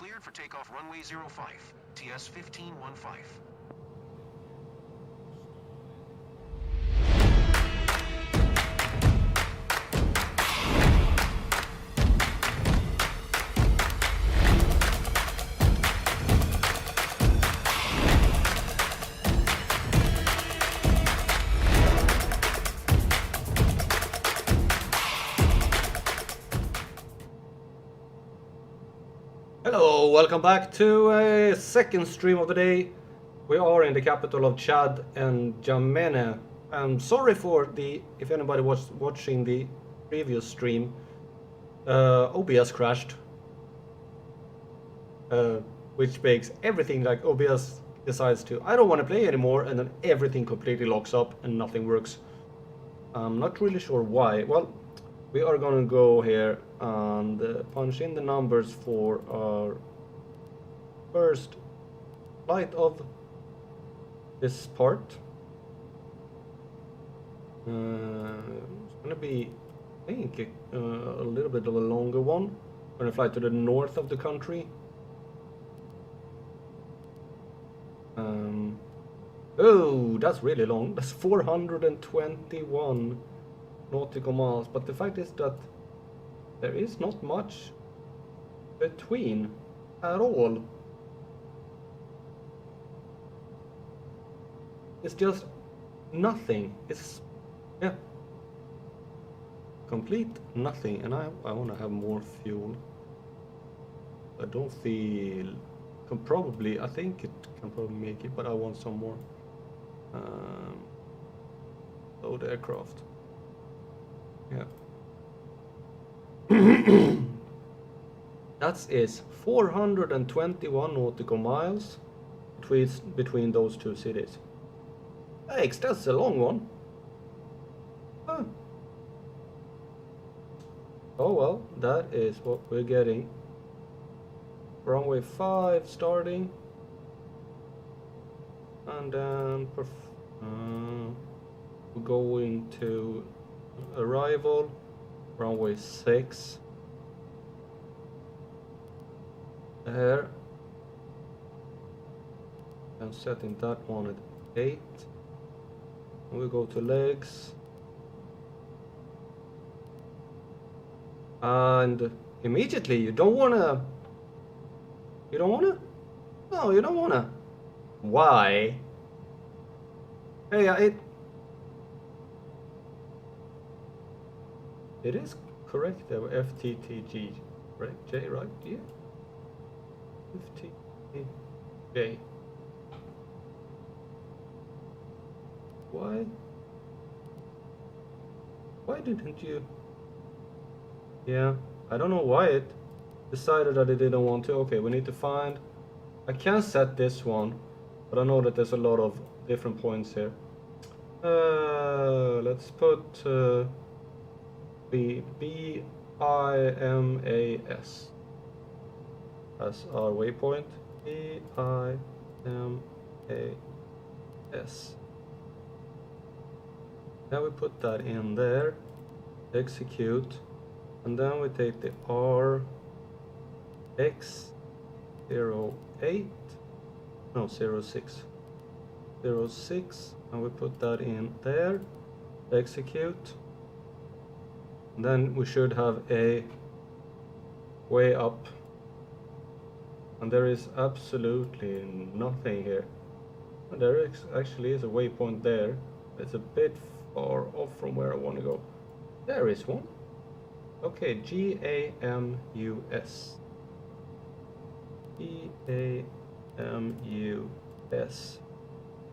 Cleared for takeoff runway 05, TS 1515. Hello, welcome back to a second stream of the day. We are in the capital of Chad and N'Djamena. I'm sorry for if anybody was watching the previous stream, OBS crashed. Which makes everything like OBS decides to, I don't want to play anymore, and then everything completely locks up and nothing works. I'm not really sure why. Well, we are gonna go here and punch in the numbers for our first flight of this part. It's gonna be, I think, a little bit of a longer one. We're gonna fly to the north of the country. Oh, that's really long. That's 421 nautical miles, but the fact is that there is not much between at all. It's just nothing. It's, yeah, complete nothing. And I want to have more fuel. I don't feel, I think it can probably make it, but I want some more. Load aircraft. Yeah. That is 421 nautical miles between those two cities. Thanks, that's a long one. Huh. Oh well, that is what we're getting. Runway 5 starting. And then we're going to arrival, runway 6. There. I'm setting that one at 8. And we go to legs. And immediately you don't wanna. No, you don't wanna. Why? Hey, it is correct there, FTTG, right? J, right? Yeah. FTTJ. Why didn't you? Yeah, I don't know why it decided that it didn't want to. Okay, we need to find. I can set this one, but I know that there's a lot of different points here. Let's put the BIMAS as our waypoint. BIMAS. Now we put that in there, execute, and then we take the RX08, no, 06, and we put that in there, execute, and then we should have a way up, and there is absolutely nothing here. There actually is a waypoint there. It's a bit far off from where I want to go. There is one. Okay, GAMUS. GAMUS.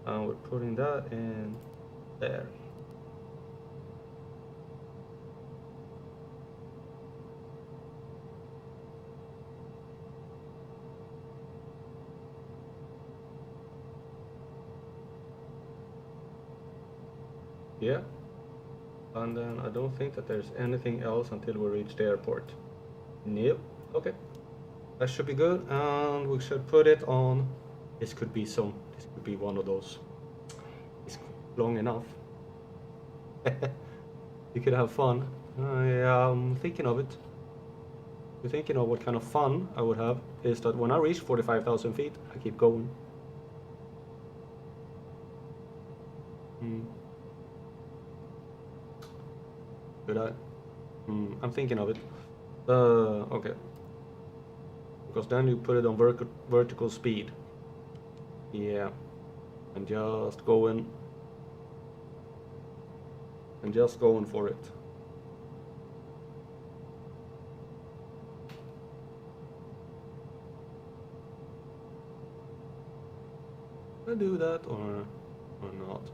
And we're putting that in there. Yeah. And then I don't think that there's anything else until we reach the airport. Nope. Okay. That should be good, and we should put it on. This could be one of those. It's long enough. You could have fun. Yeah, I'm thinking of it. You're thinking of what kind of fun I would have is that when I reach 45,000 feet, I keep going. Should I? I'm thinking of it. Okay. Because then you put it on vertical speed. Yeah. And just going. And just going for it. Should I do that or not?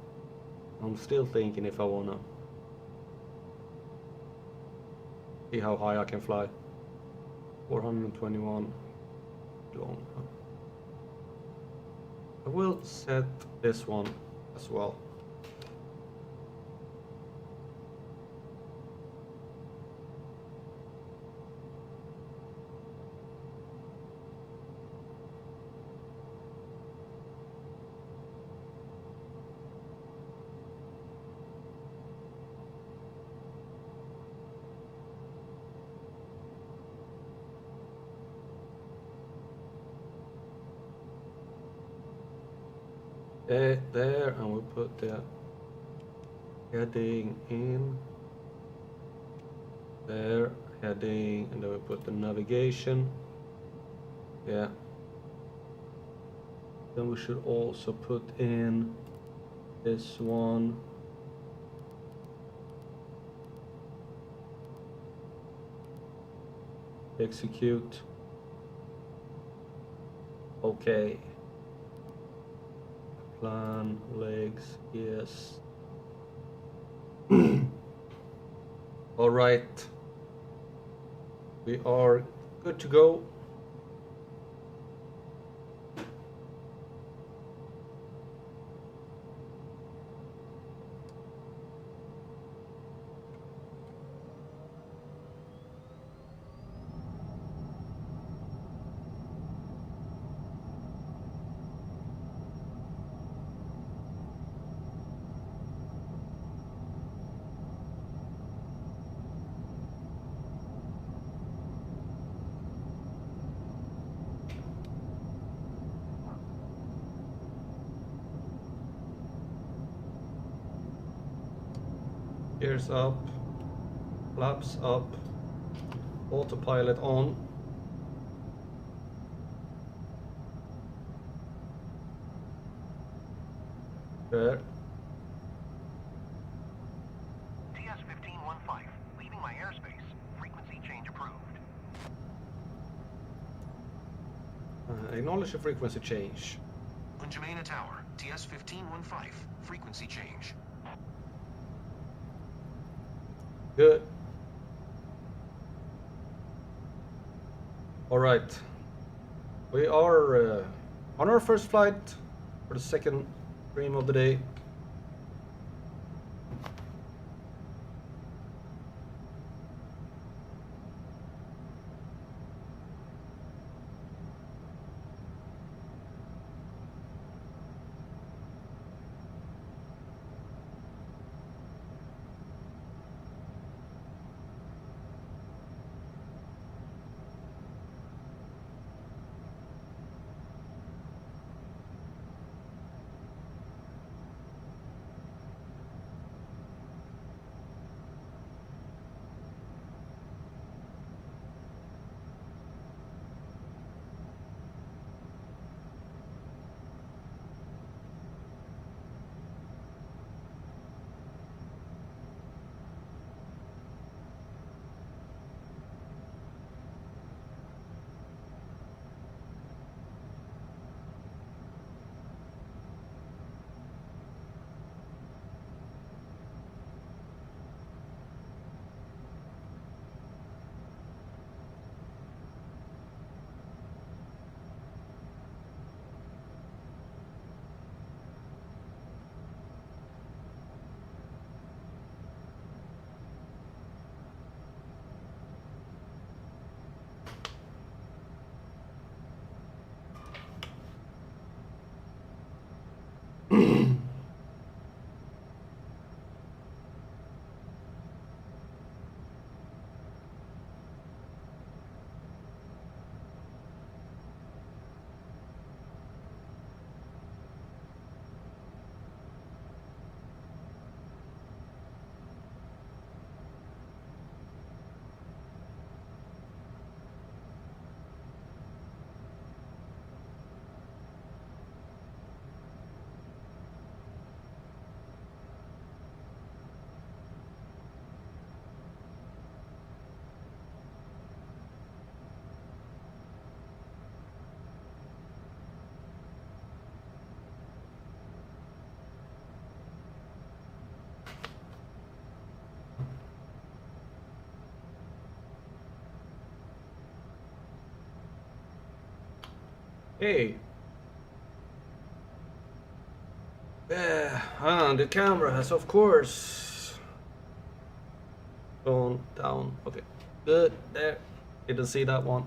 I'm still thinking if I wanna see how high I can fly. 421 long. I will set this one as well. There, and we put the heading in. There, heading, and then we put the navigation. Yeah. Then we should also put in this one. Execute. Okay. Plan, legs, yes. All right. We are good to go. Gears up, flaps up, autopilot on. There. TS-1515, leaving my airspace. Frequency change approved. Acknowledge the frequency change. Unjamena Tower, TS-1515, frequency change. Good. All right. We are on our first flight for the second stream of the day. Hey. Yeah, and the camera has of course gone down. Okay, good, there. Didn't see that one.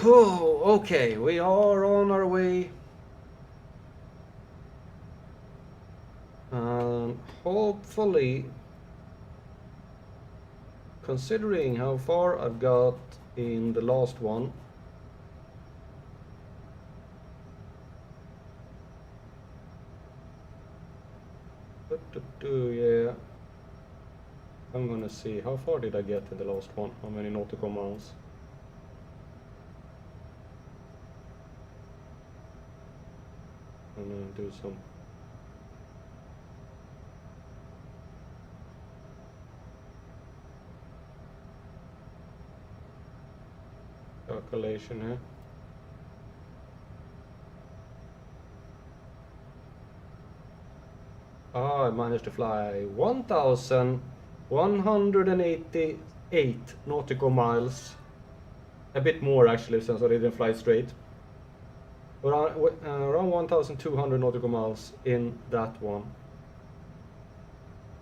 Oh, okay, we are on our way. And hopefully, considering how far I've got in the last one, yeah, I'm gonna see how far did I get in the last one, how many nautical miles. I'm gonna do some calculation here. I managed to fly 1,188 nautical miles. A bit more actually, since I didn't fly straight. Around 1,200 nautical miles in that one.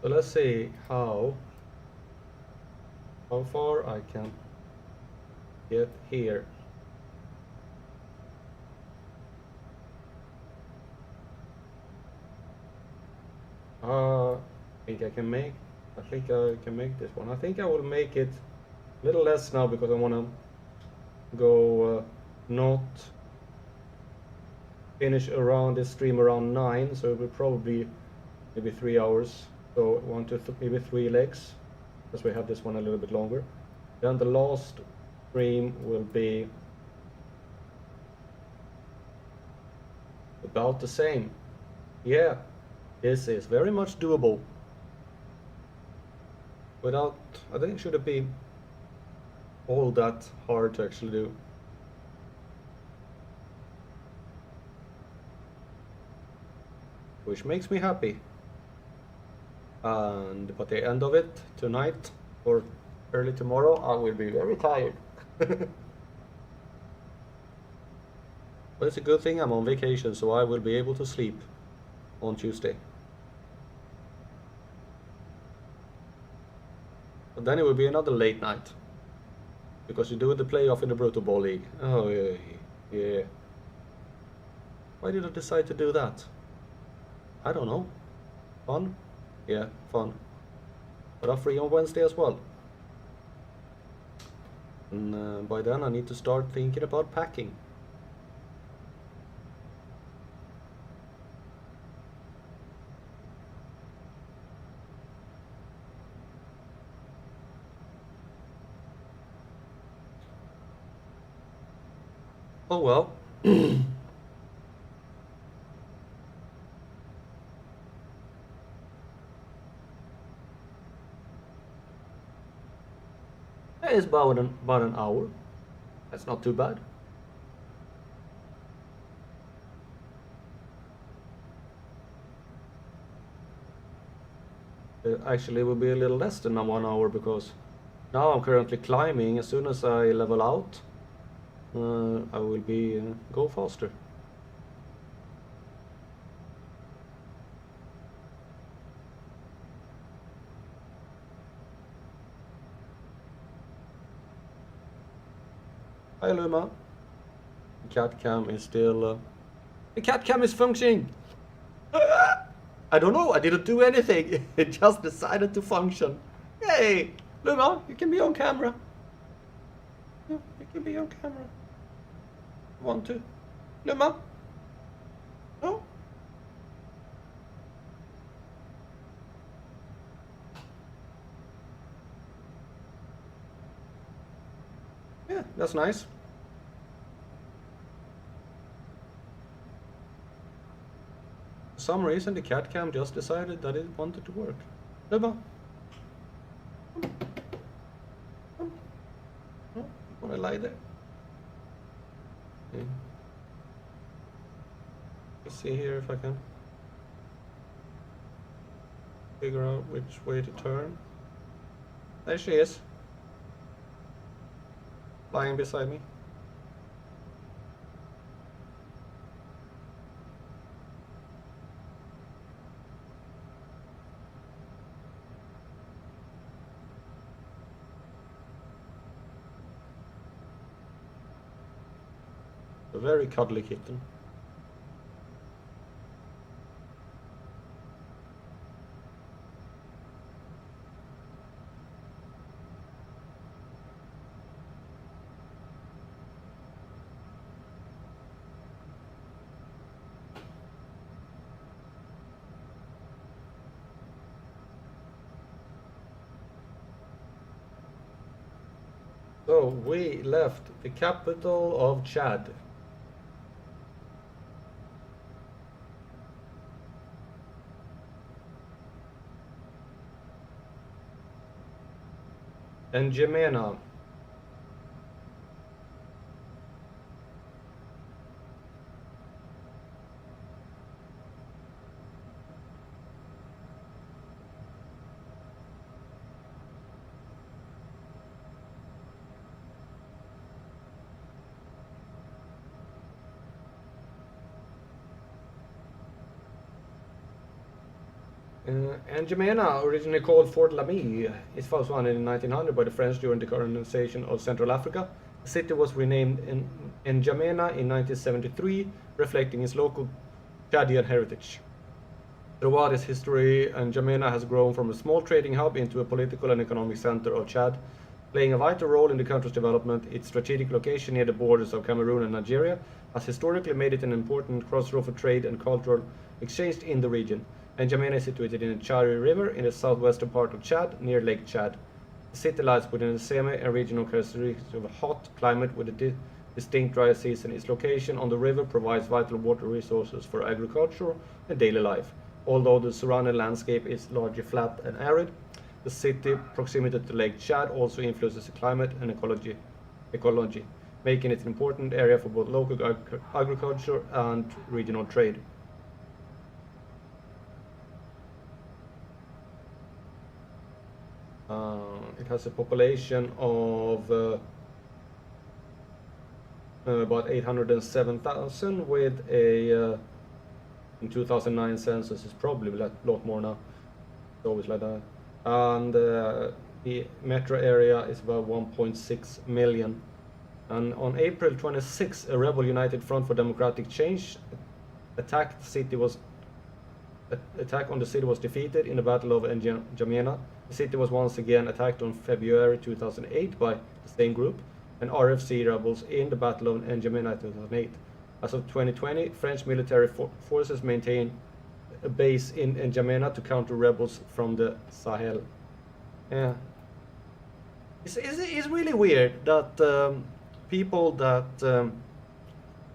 So let's see how far I can get here. I think I can make this one. I think I will make it a little less now because I want to go not finish around this stream around 9, so it will probably maybe 3 hours. So maybe 3 legs, because we have this one a little bit longer. Then the last stream will be about the same. Yeah, this is very much doable. Without, I think, should it be all that hard to actually do. Which makes me happy. And by the end of it, tonight or early tomorrow, I will be very tired. But it's a good thing I'm on vacation, so I will be able to sleep on Tuesday. But then it will be another late night, because you do the playoff in the Brutal Ball League. Oh yeah, yeah. Why did I decide to do that? I don't know. Fun? Yeah, fun. But I'm free on Wednesday as well. And by then I need to start thinking about packing. Oh well. It's about an hour. That's not too bad. Actually, it will be a little less than 1 hour, because now I'm currently climbing. As soon as I level out, I will be go faster. Hi Luma. The cat cam is still... the cat cam is functioning! I don't know, I didn't do anything. It just decided to function. Hey! Luma, you can be on camera. Yeah, you can be on camera. Want to? Luma? No? Yeah, that's nice. For some reason the cat cam just decided that it wanted to work. Luma? Come. No, you wanna lie there? Okay. Let's see here if I can. figure out which way to turn. There she is. Lying beside me. A very cuddly kitten. So we left the capital of Chad. And N'Djamena. N'Djamena, originally called Fort Lamy, it was founded in 1900 by the French during the colonization of Central Africa. The city was renamed N'Djamena in 1973, reflecting its local Chadian heritage. Throughout its history, N'Djamena has grown from a small trading hub into a political and economic center of Chad, playing a vital role in the country's development. Its strategic location near the borders of Cameroon and Nigeria has historically made it an important crossroad for trade and cultural exchange in the region. N'Djamena is situated in the Chari River in the southwestern part of Chad, near Lake Chad. The city lies within the semi and regional characteristics of a hot climate with a distinct dry season. Its location on the river provides vital water resources for agriculture and daily life. Although the surrounding landscape is largely flat and arid, the city proximity to Lake Chad also influences the climate and ecology, making it an important area for both local agriculture and regional trade. It has a population of about 807,000, with a in 2009 census is probably a lot more now. It's always like that. And the metro area is about 1.6 million. And on April 26, a rebel United Front for Democratic Change attack on the city was defeated in the Battle of N'Djamena. The city was once again attacked on February 2008 by the same group and RFC rebels in the Battle of N'Djamena 2008. As of 2020, French military forces maintain a base in N'Djamena to counter rebels from the Sahel. Yeah. It's really weird that people that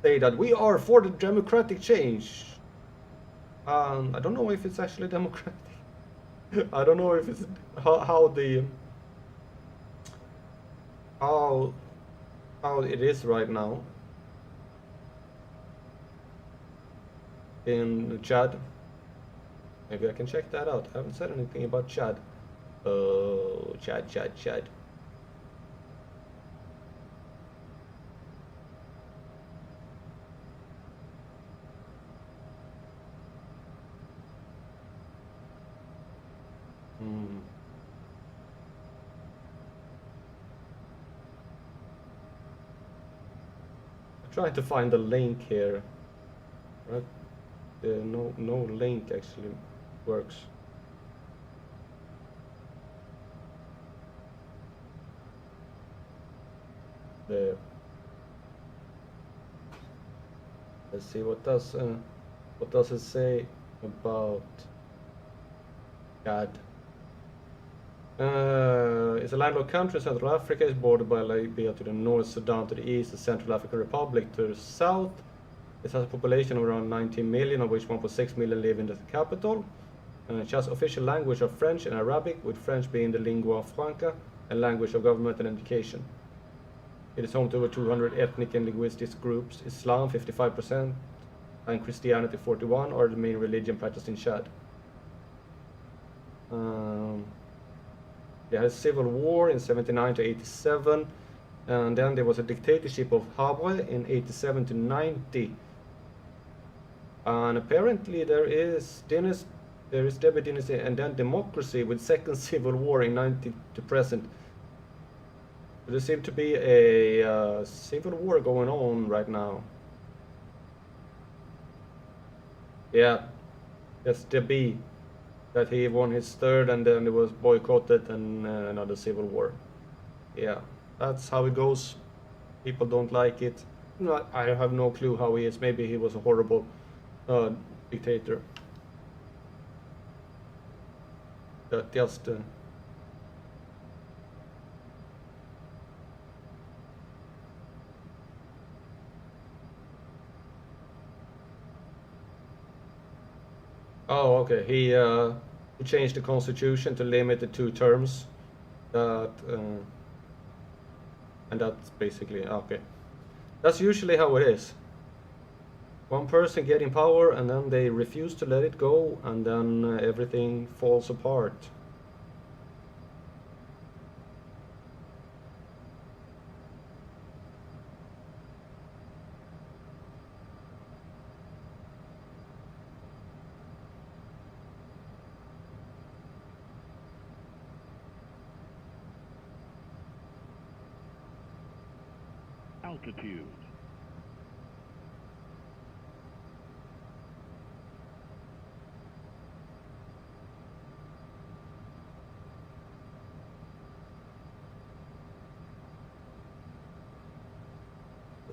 say that we are for the democratic change. I don't know if it's actually democratic. I don't know if it's how it is right now in Chad. Maybe I can check that out. I haven't said anything about Chad. Oh, Chad. I'm trying to find the link here. Right? No link actually works. There. Let's see what does it say about Chad. It's a landlocked country. Central Africa is bordered by Libya to the north, Sudan to the east, the Central African Republic to the south. It has a population of around 19 million, of which 1.6 million live in the capital. Chad's official language are French and Arabic, with French being the lingua franca and language of government and education. It is home to over 200 ethnic and linguistic groups. Islam 55% and Christianity 41% are the main religion practiced in Chad. They had civil war in 79 to 87, and then there was a dictatorship of Habre in 87 to 90. And apparently there is Debbie dynasty and then democracy with second civil war in 90 to present. There seems to be a civil war going on right now. Yeah, that's Debbie. That he won his third and then it was boycotted and another civil war. Yeah, that's how it goes. People don't like it. No, I have no clue how he is. Maybe he was a horrible dictator. That just oh, okay. He changed the constitution to limit the 2 terms. That and that's basically okay. That's usually how it is. One person get in power and then they refuse to let it go, and then everything falls apart. Altitude.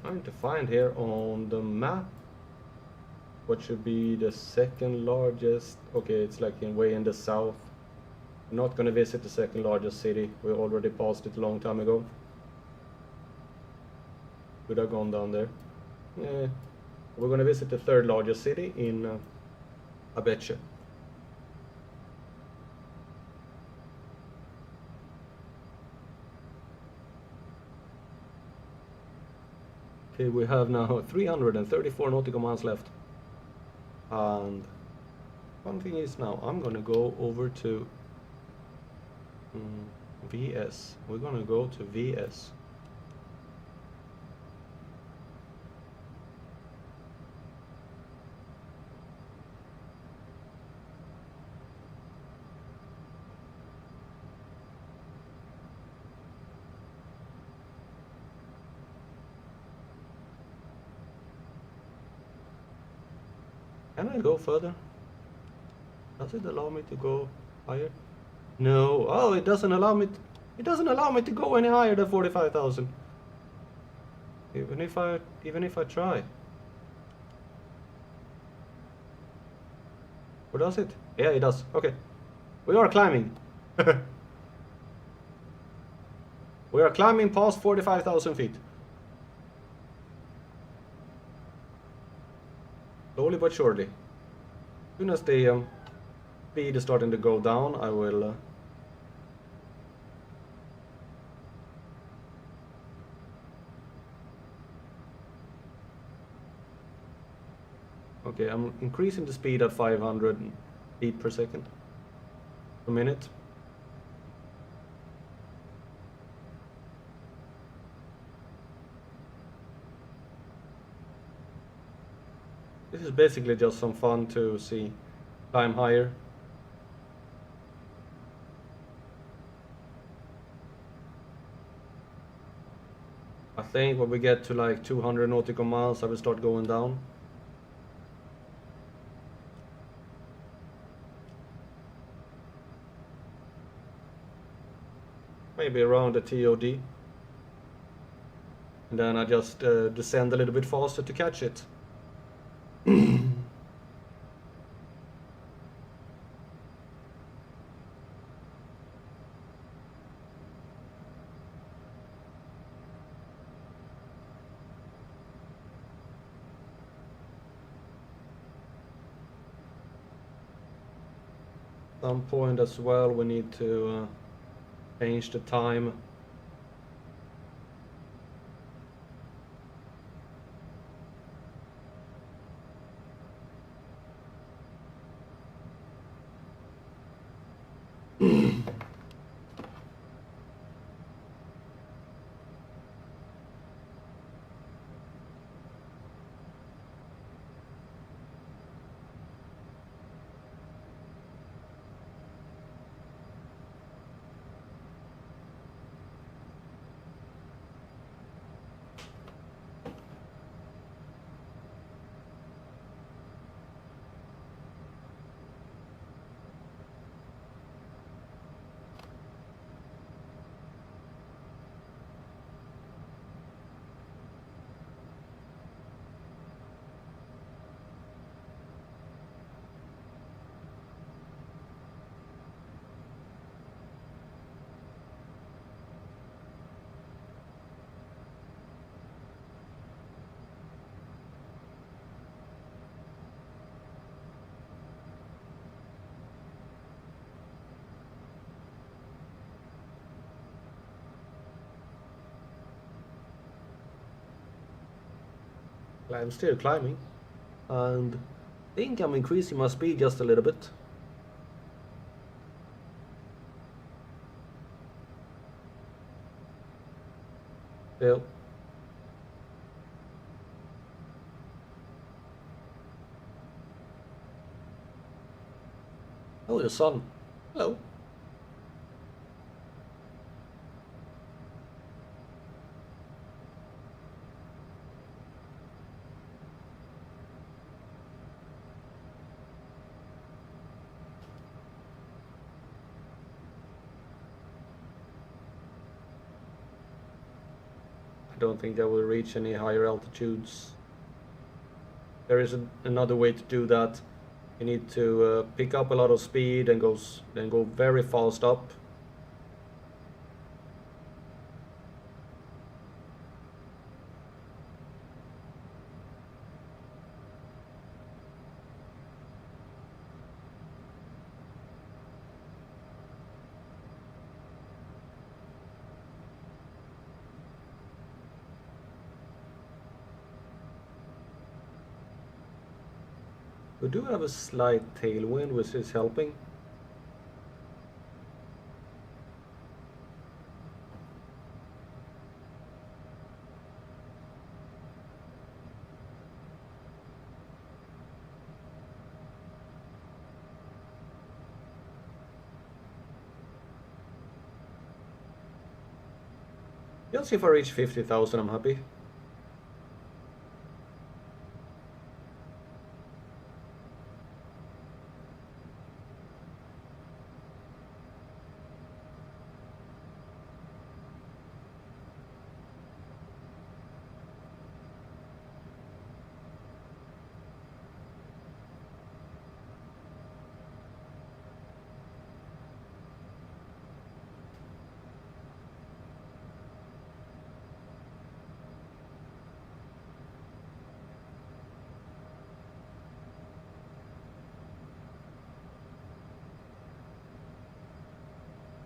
Trying to find here on the map what should be the second largest. Okay, it's like way in the south. I'm not gonna visit the second largest city. We already passed it a long time ago. Could have gone down there. Yeah. We're gonna visit the third largest city in Abetche. Okay, we have now 334 nautical miles left. And one thing is now I'm gonna go over to VS. We're gonna go to VS. Can I go further? Does it allow me to go higher? No. Oh, it doesn't allow me. It doesn't allow me to go any higher than 45,000. Even if I try. Or does it? Yeah, it does. Okay. We are climbing. We are climbing past 45,000 feet. Slowly but surely. As soon as the speed is starting to go down, I will okay, I'm increasing the speed at 500 feet per second per minute. This is basically just some fun to see climb higher. I think when we get to like 200 nautical miles, I will start going down. Maybe around the TOD. And then I just descend a little bit faster to catch it. Some point as well we need to change the time. I'm still climbing, and I think I'm increasing my speed just a little bit. Still. Oh, the sun. Hello. I don't think that will reach any higher altitudes. There is another way to do that. You need to pick up a lot of speed and then go very fast up. We do have a slight tailwind, which is helping. Just if I reach 50,000, I'm happy.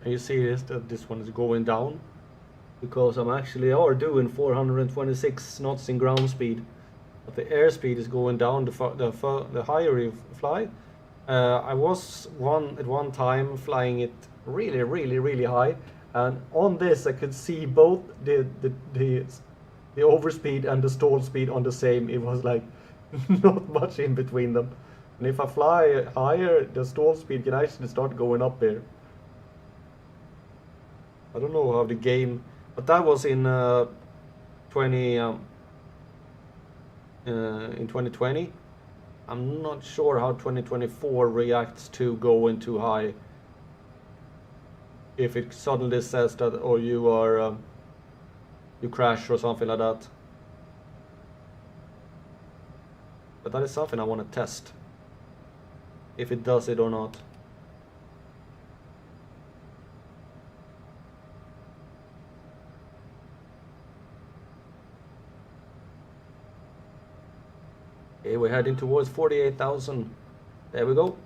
And you see that this one is going down because I'm actually doing 426 knots in ground speed, but the airspeed is going down the higher you fly. I was at one time flying it really high, and on this I could see both the overspeed and the stall speed on the same. It was like not much in between them, and if I fly higher, the stall speed can actually start going up here. I don't know how the game, but that was in 2020. I'm not sure how 2024 reacts to going too high. If it suddenly says that, or you crash or something like that. But that is something I want to test, if it does it or not. Okay, we're heading towards 48,000. There we go.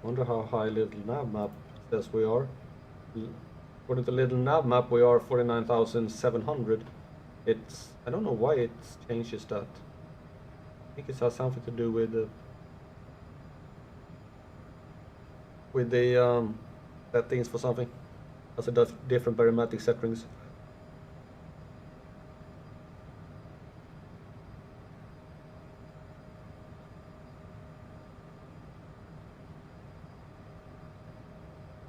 Wonder how high little nav map says we are. According to the little nav map, we are 49,700. I don't know why it changes that. I think it has something to do with the settings for something. Also does different barometric settings.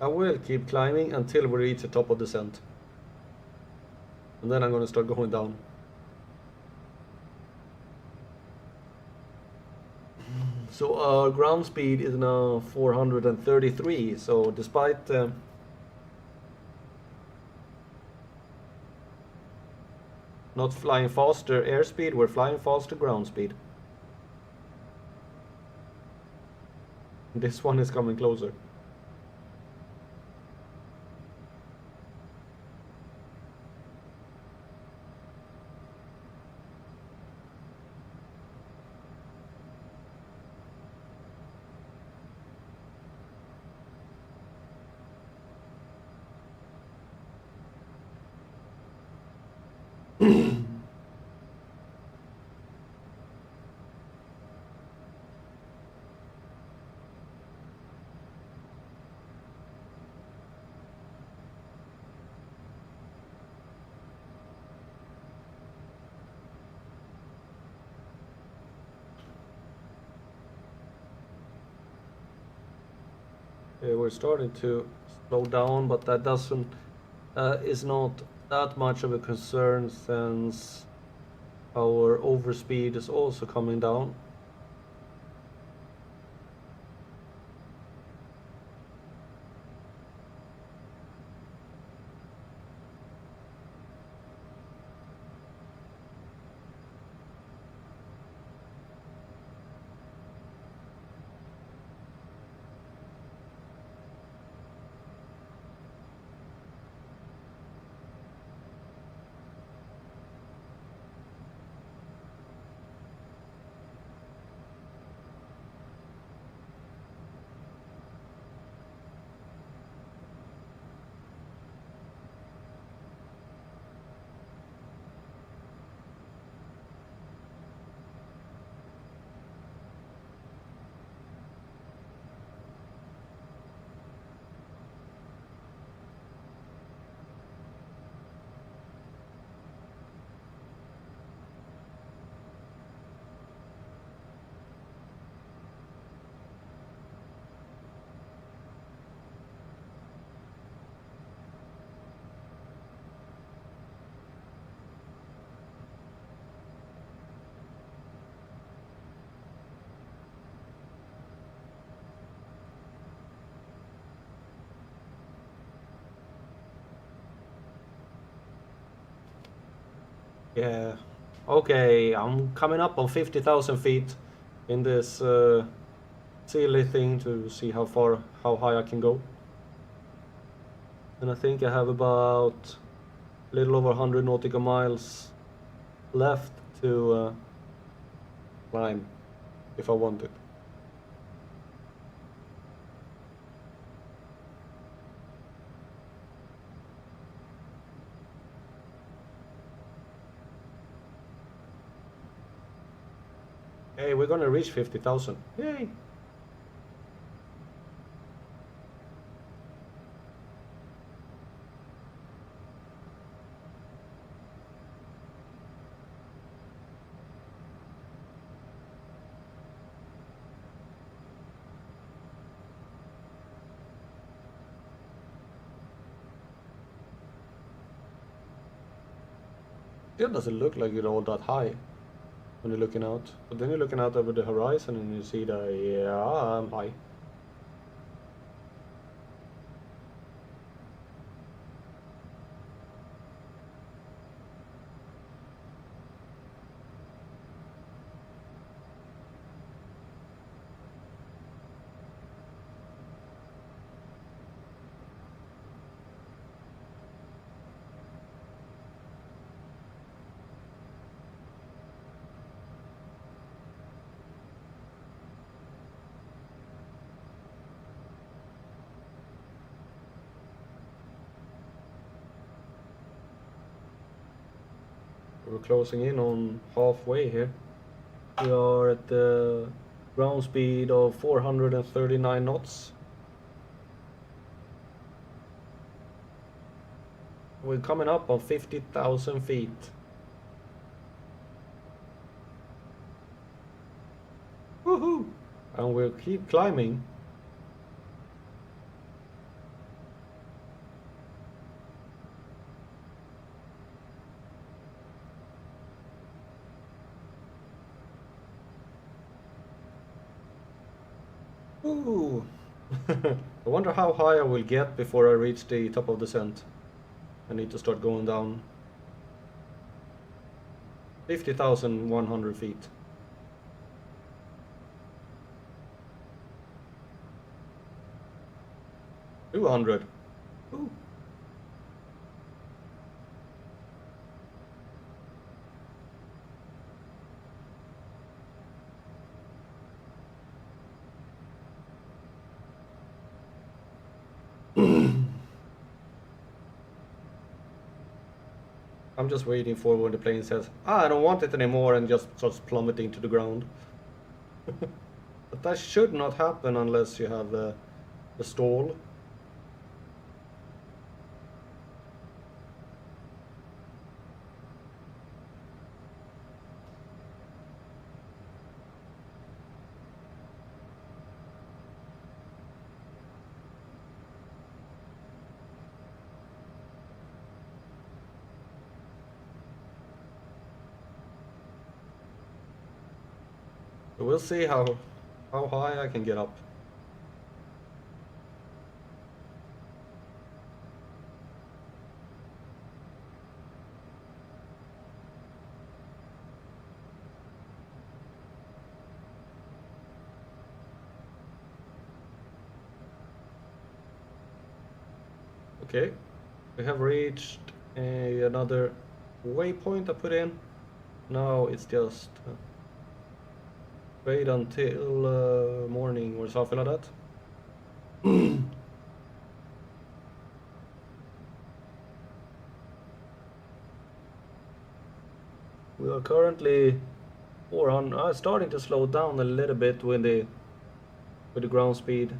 I will keep climbing until we reach the top of the descent. And then I'm gonna start going down. So our ground speed is now 433, so despite not flying faster airspeed, we're flying faster ground speed. This one is coming closer. We're starting to slow down, but that doesn't is not that much of a concern since our overspeed is also coming down. Yeah. Okay, I'm coming up on 50,000 feet in this silly thing to see how high I can go. And I think I have about a little over 100 nautical miles left to climb if I want it. Hey, we're gonna reach 50,000. Yay! It doesn't look like you're all that high when you're looking out. But then you're looking out over the horizon and you see that, yeah, I'm high. We're closing in on halfway here. We are at the ground speed of 439 knots. We're coming up on 50,000 feet. Woohoo! And we'll keep climbing. Ooh! I wonder how high I will get before I reach the top of the descent. I need to start going down. 50,100 feet. $200. Ooh. I'm just waiting for when the plane says, I don't want it anymore, and just starts plummeting to the ground. But that should not happen unless you have a stall. So we'll see how high I can get up. Okay, we have reached another waypoint I put in. Now it's just wait until morning or something like that. We are currently 400. Starting to slow down a little bit with the ground speed.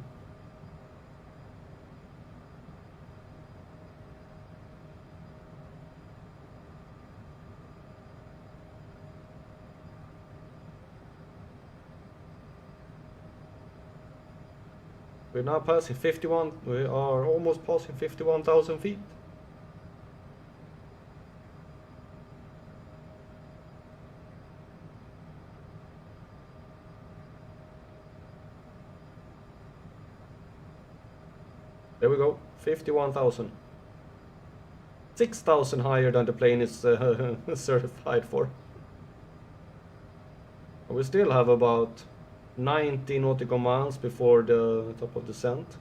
We're now passing 51. We are almost passing 51,000 feet. There we go, 51,000. 6,000 higher than the plane is certified for. We still have about 90 nautical miles before the top of descent.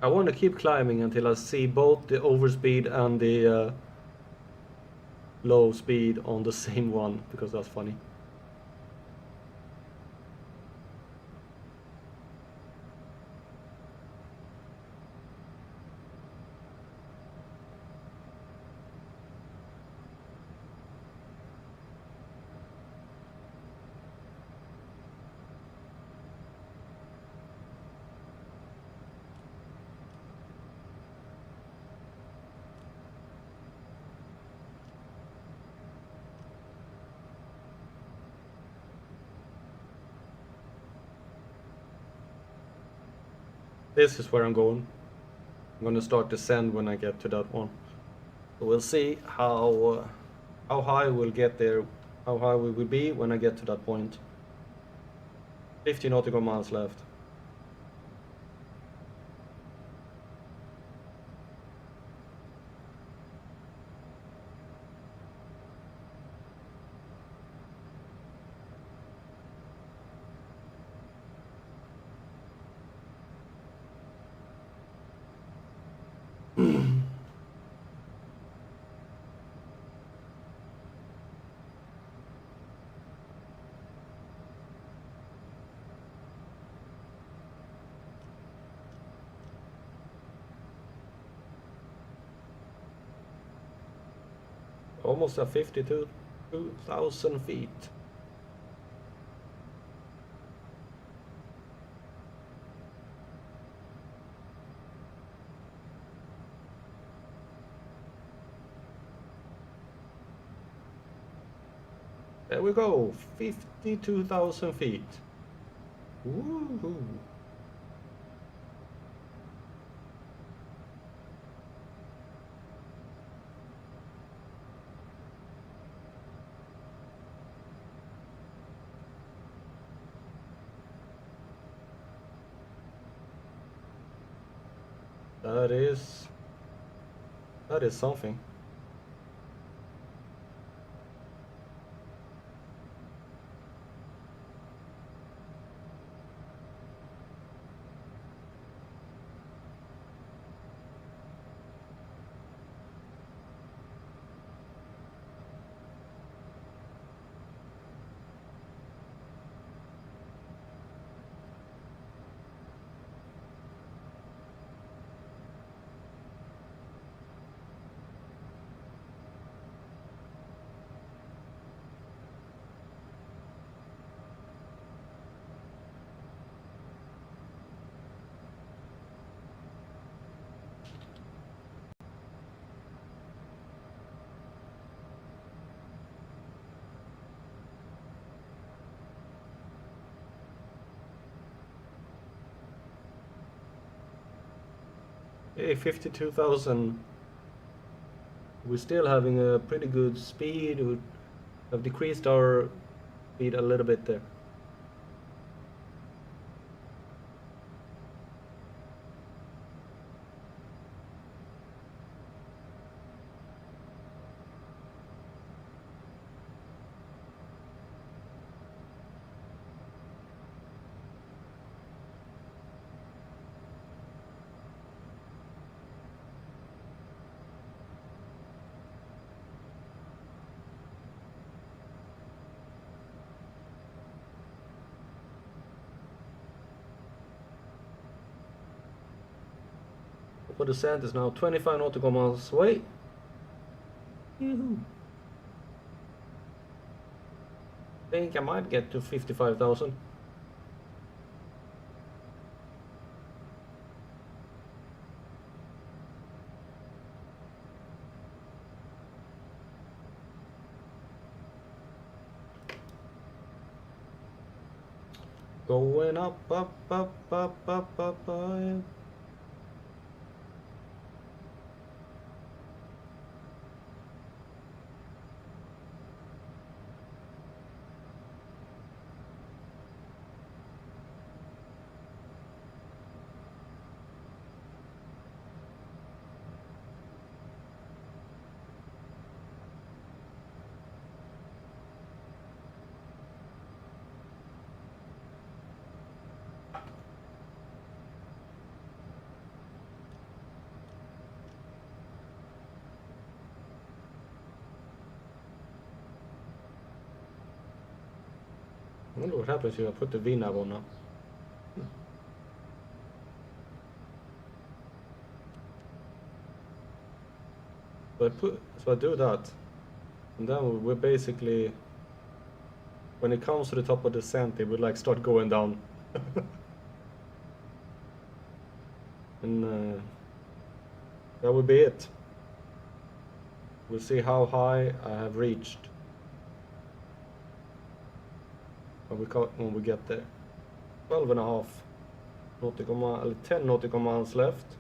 I want to keep climbing until I see both the overspeed and the low speed on the same one, because that's funny. This is where I'm going. I'm gonna start descend when I get to that one. So we'll see how high we'll get there how high we will be when I get to that point. 50 nautical miles left. Almost at 52,000 feet. There we go, 52,000 feet. Woohoo! That is something. Hey, 52,000. We're still having a pretty good speed. We have decreased our speed a little bit there. For the sand is now 25 nautical miles away. Yoo-hoo. Think I might get to 55,000. Going up, up, up, up, up, up, up. I wonder what happens if I put the VNAV on now. So I do that, and then we're basically, when it comes to the top of the descent, it would like start going down. And that would be it. We'll see how high I have reached when we get there. 12.5 nautical miles, 10 nautical miles left.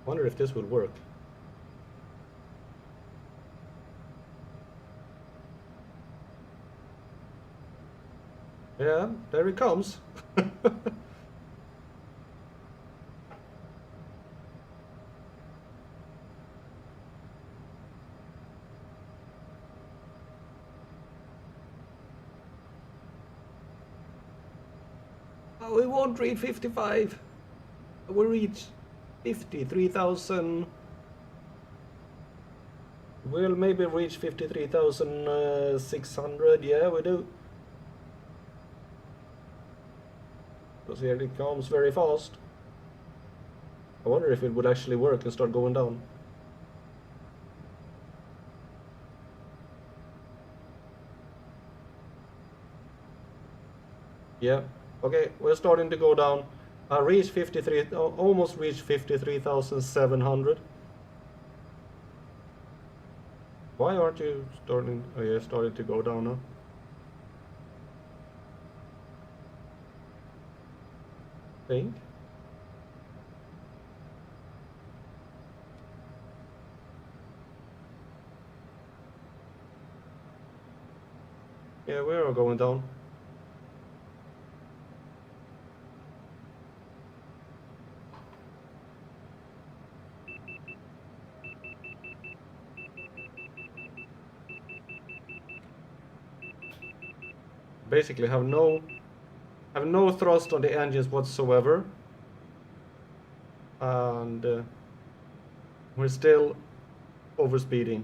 Wonder if this will work. Yeah, there he comes. Oh, we won't reach 55. We'll reach 53,000. We'll maybe reach 53,600. Yeah, we do. Because here it comes very fast. I wonder if it would actually work and start going down. Yeah. Okay, we're starting to go down. I reached 53, almost reached 53,700. Why aren't you starting? Oh yeah, starting to go down now. Think. Yeah, we're all going down. Basically have no thrust on the engines whatsoever, and we're still overspeeding.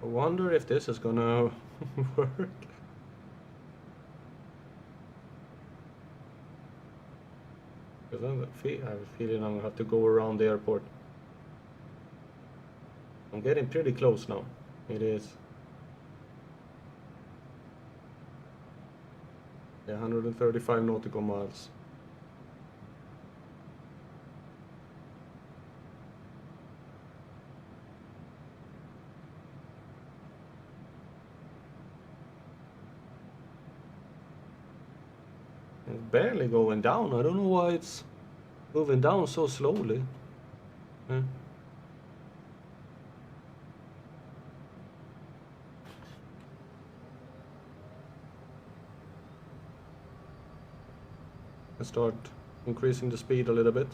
I wonder if this is gonna work. Because I have a feeling I'm gonna have to go around the airport. I'm getting pretty close now. It is. Yeah, 135 nautical miles. barely going down. I don't know why it's moving down so slowly. Yeah. I start increasing the speed a little bit.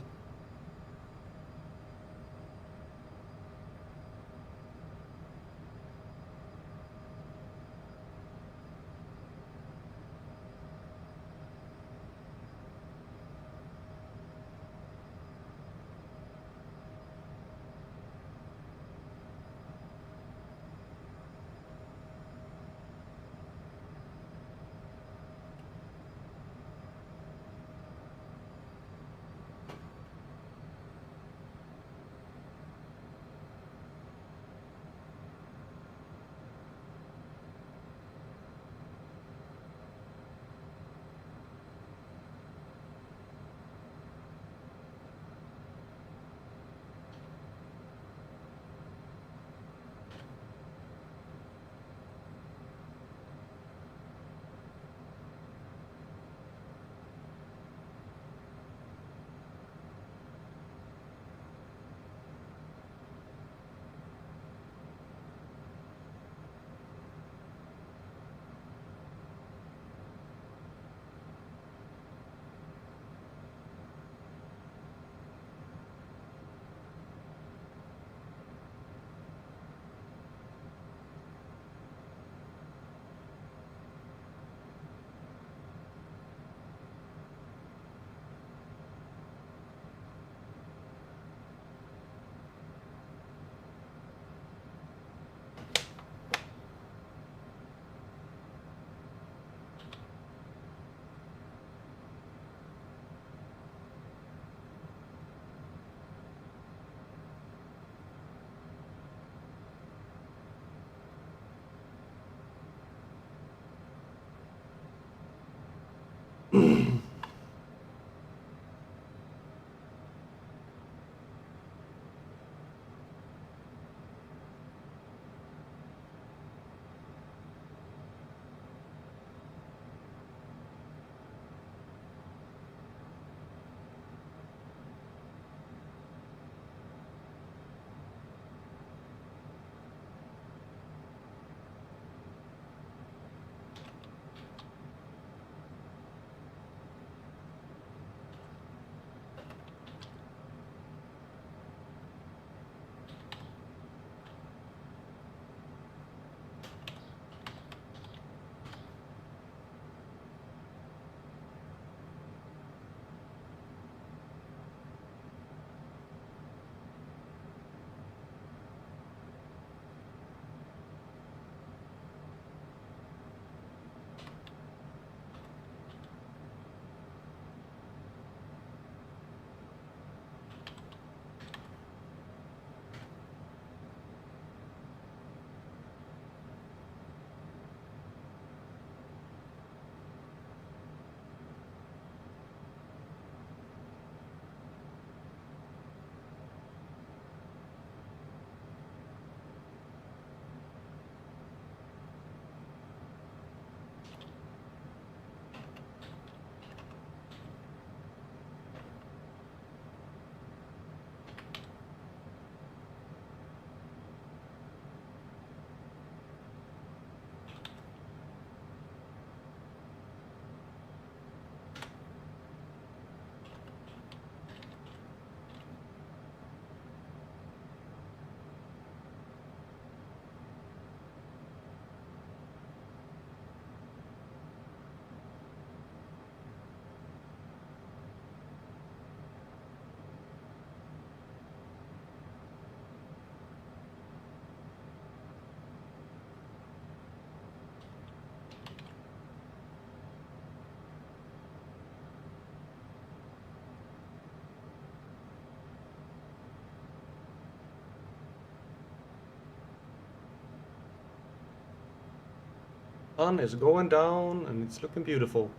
Sun is going down and it's looking beautiful.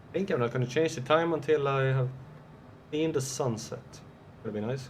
I think I'm not going to change the time until I have seen the sunset. That'd be nice.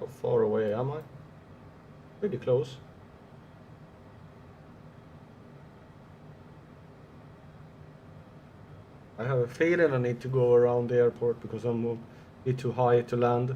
How far away am I? Pretty close. I have a feeling I need to go around the airport because I'm a bit too high to land.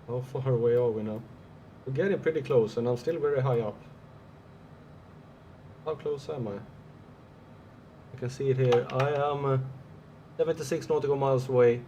How far away are we now? We're getting pretty close and I'm still very high up. How close am I? I can see it here. I am 76 nautical miles away.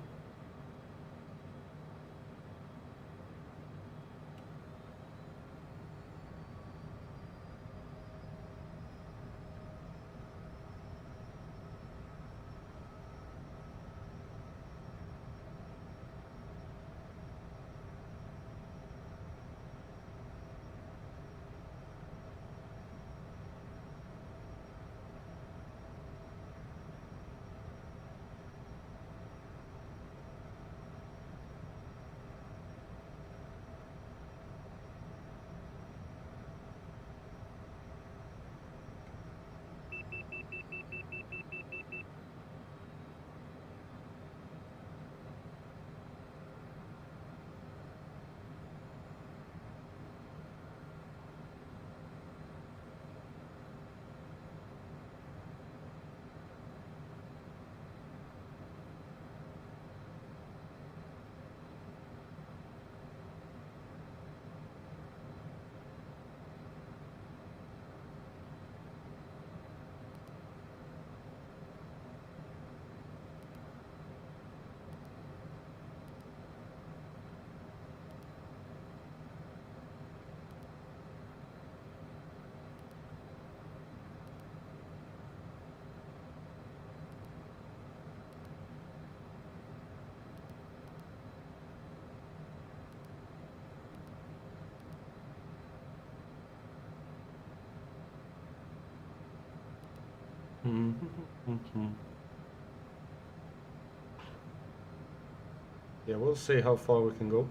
Yeah, we'll see how far we can go.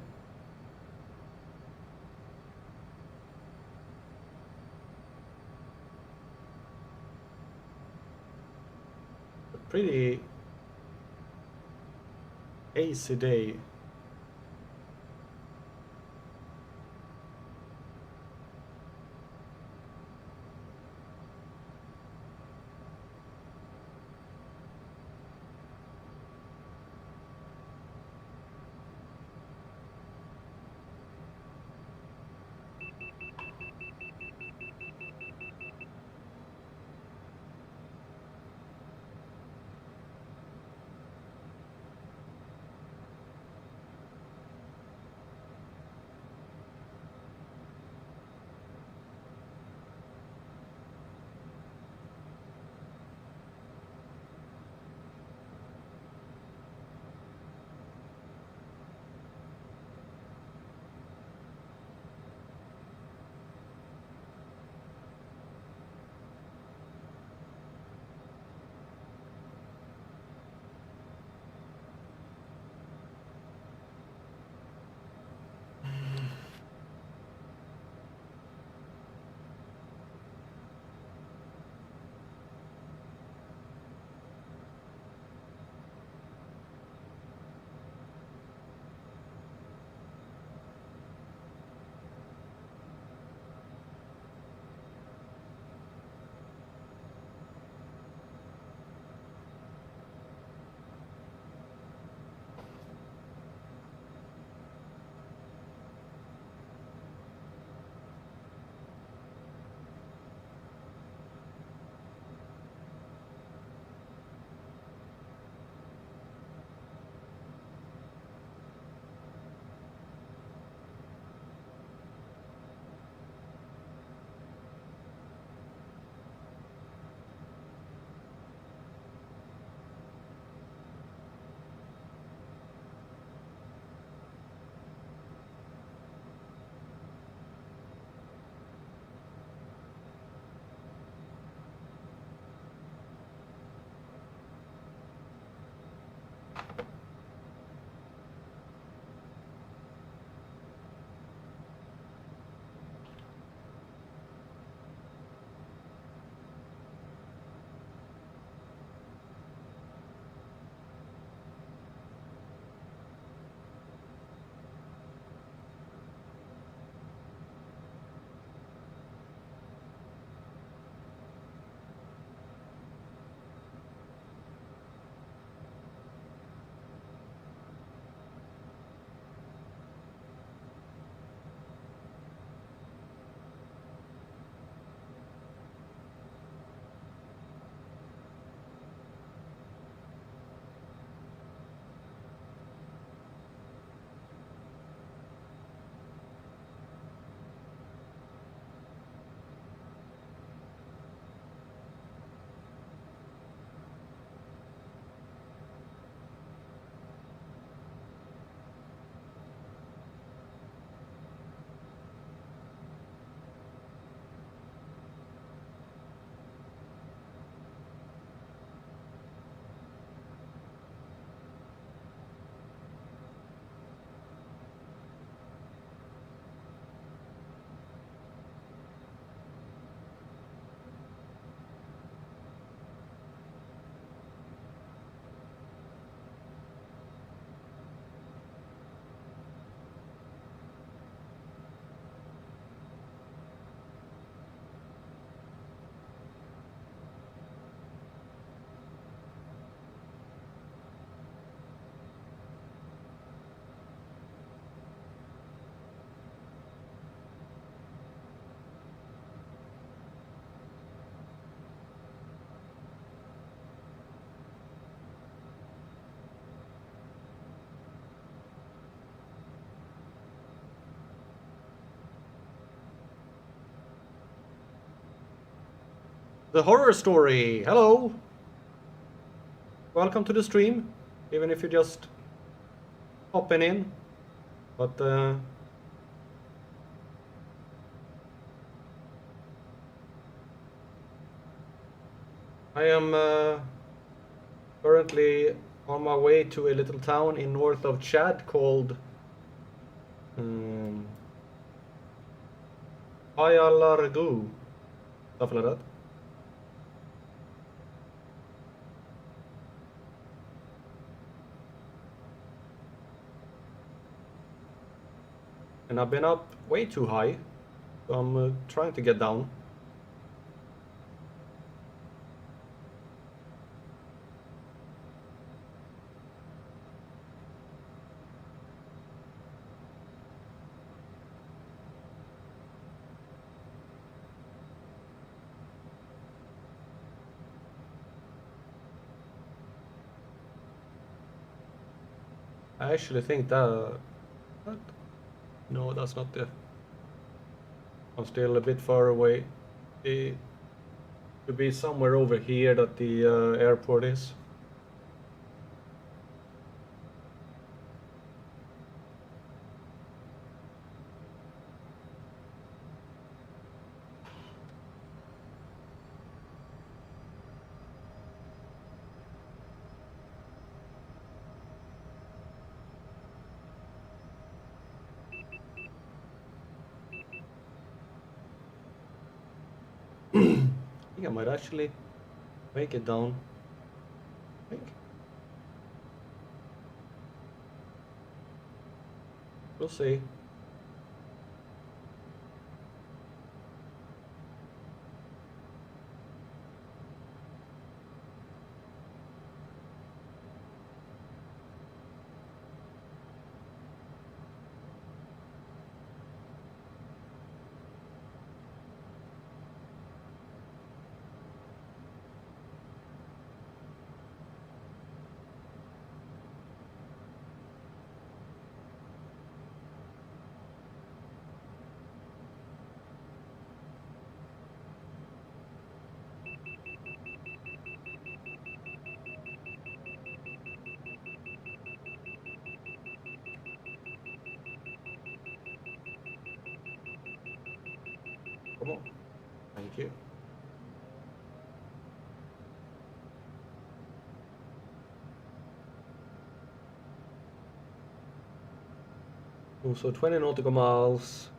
A pretty hazy day. The horror story. Hello. Welcome to the stream, even if you're just hopping in. But I am currently on my way to a little town in north of Chad called Ayalargu, stuff like that. And I've been up way too high, so I'm trying to get down. I actually think that no, that's not the. I'm still a bit far away. It should be somewhere over here that the airport is. I think I might actually make it down. I think. We'll see. Come on. Thank you. Oh, so 20 nautical miles,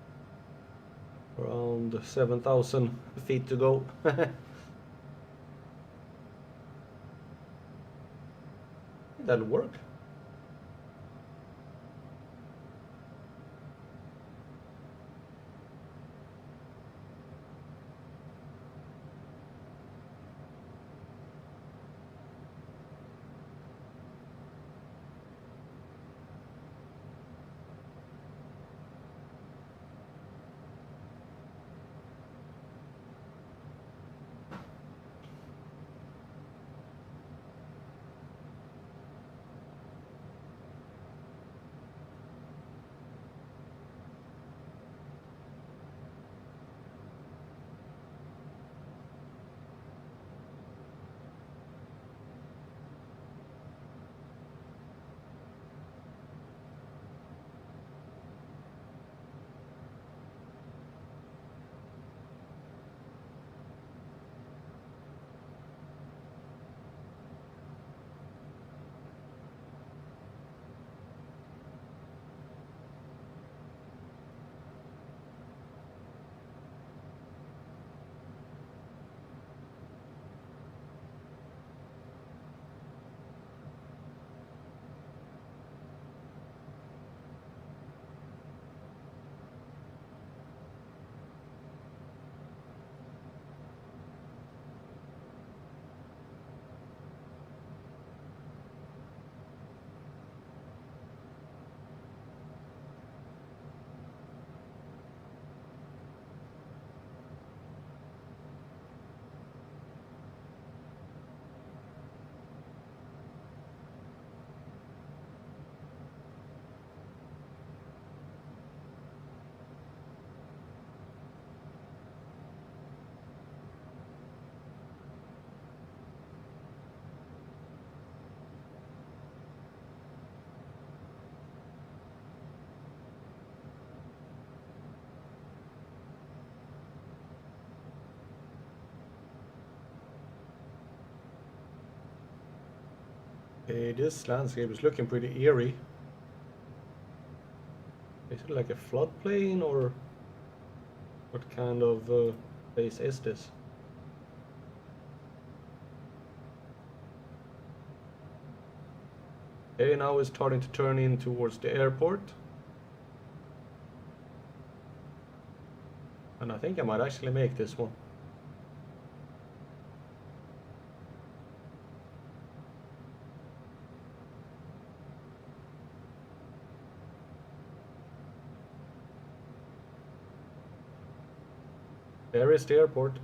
around 7,000 feet to go. That'll work. Okay, this landscape is looking pretty eerie. Is it like a floodplain or what kind of place is this? Okay, now it's starting to turn in towards the airport. And I think I might actually make this one. There is the airport.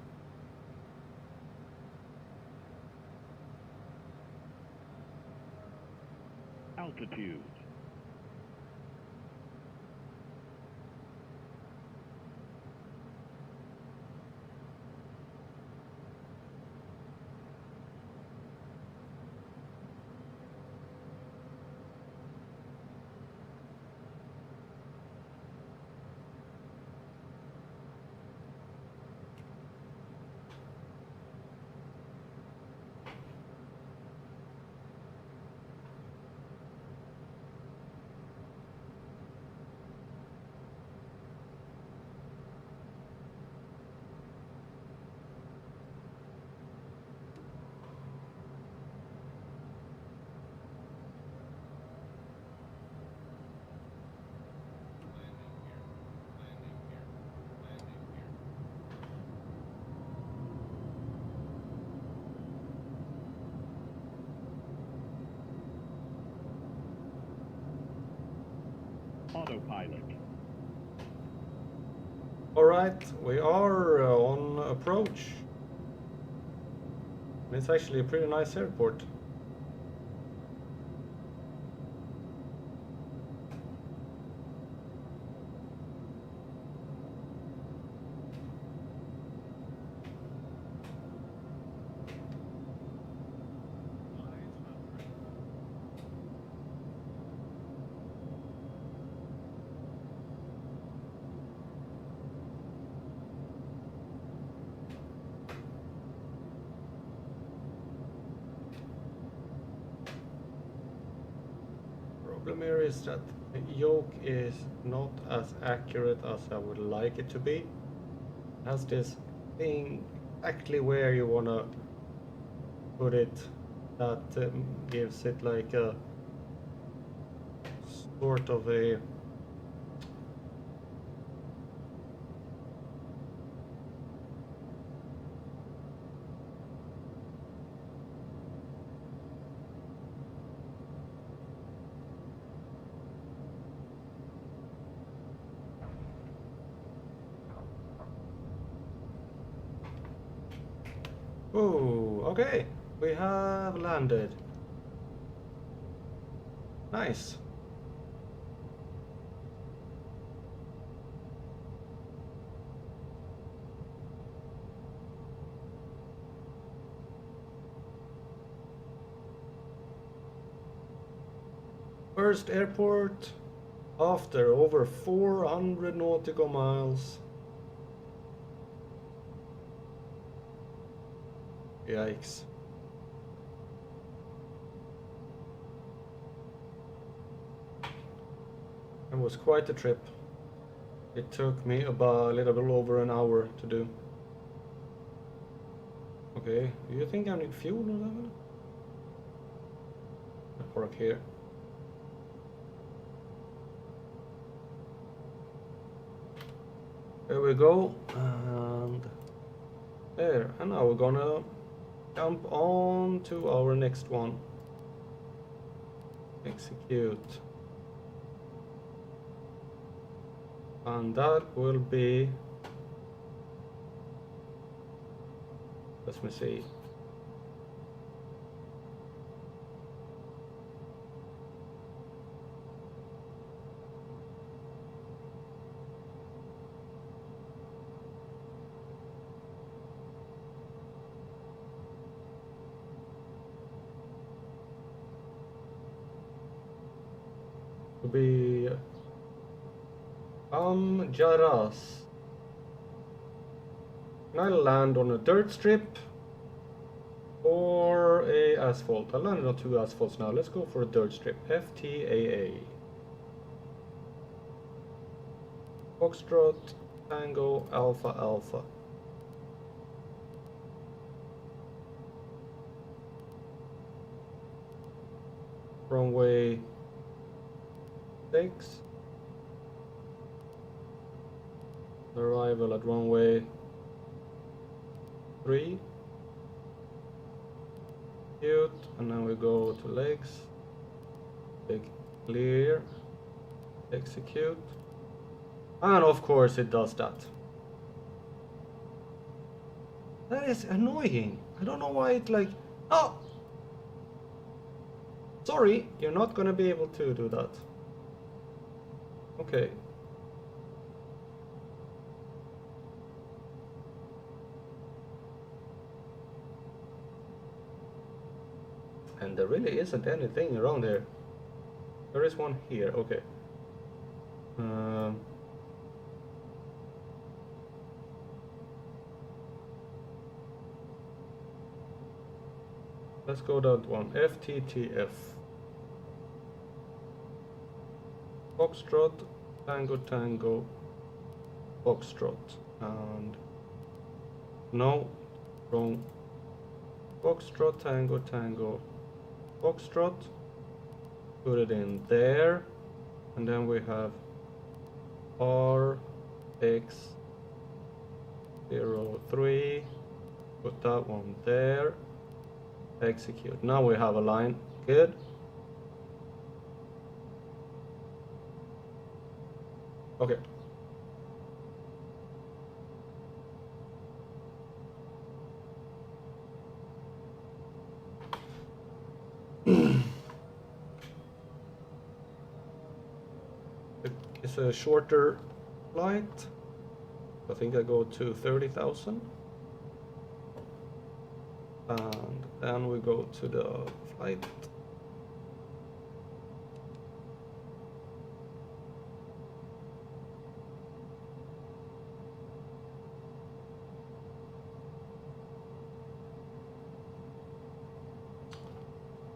Altitude. Autopilot. Alright, we are on approach. It's actually a pretty nice airport. Problem here is that the yoke is not as accurate as I would like it to be. It has this thing exactly where you wanna put it that gives it like a sort of a oh, okay, we have landed. Nice. First airport after over 400 nautical miles. Yikes. It was quite a trip. It took me about a little bit over an hour to do. Okay, do you think I need fuel or something? I'll park here. There we go, and there, and now we're gonna jump on to our next one. Execute. And that will be, let me see. To be Jaras. Can I land on a dirt strip or a asphalt. I landed on 2 asphalts now. Let's go for a dirt strip. FTAA. Foxtrot, Tango, Alpha, Alpha. Runway 6. Arrival at runway 3. Cute. And then we go to legs. Big clear. Execute. And of course it does that. That is annoying. I don't know why it like... Oh! Sorry, you're not gonna be able to do that. Okay. And there really isn't anything around here. There is one here, okay. Let's go that one. FTTF. Foxtrot, Tango, Tango, Foxtrot. And no, wrong. Foxtrot, Tango, Tango, Foxtrot. Put it in there. And then we have RX03. Put that one there. Execute. Now we have a line. Good. Okay. It's a shorter flight. I think I go to 30,000. And then we go to the flight.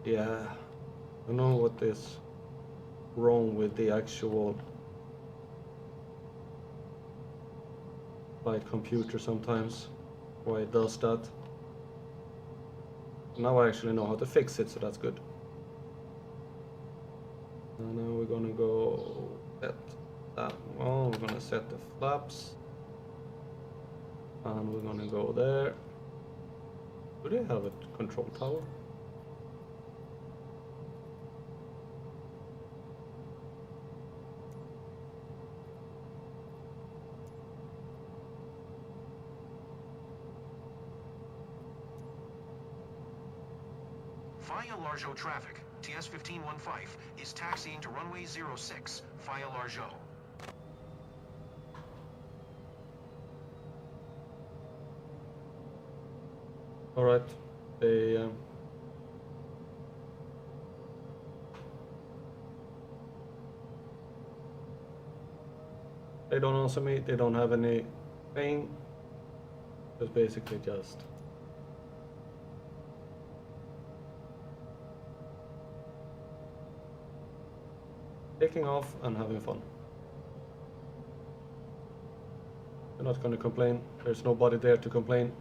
Yeah, I don't know what is wrong with the actual flight computer sometimes, why it does that. Now I actually know how to fix it, so that's good. And now we're gonna go set that one. We're gonna set the flaps. And we're gonna go there. Do they have a control tower? Via Largeau traffic, TS1515 is taxiing to runway 06 via Largeau. All right, they don't answer me. They don't have any thing. It's basically just taking off and having fun. They're not gonna complain. There's nobody there to complain.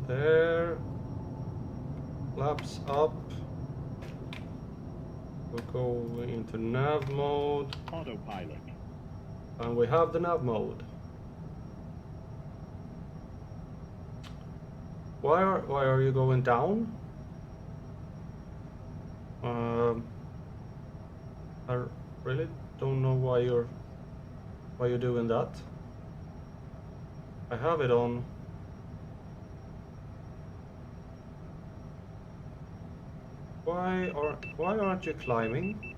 There, flaps up. We'll go into nav mode. Autopilot. And we have the nav mode. Why are you going down? I really don't know why you're doing that. I have it on. Why aren't you climbing?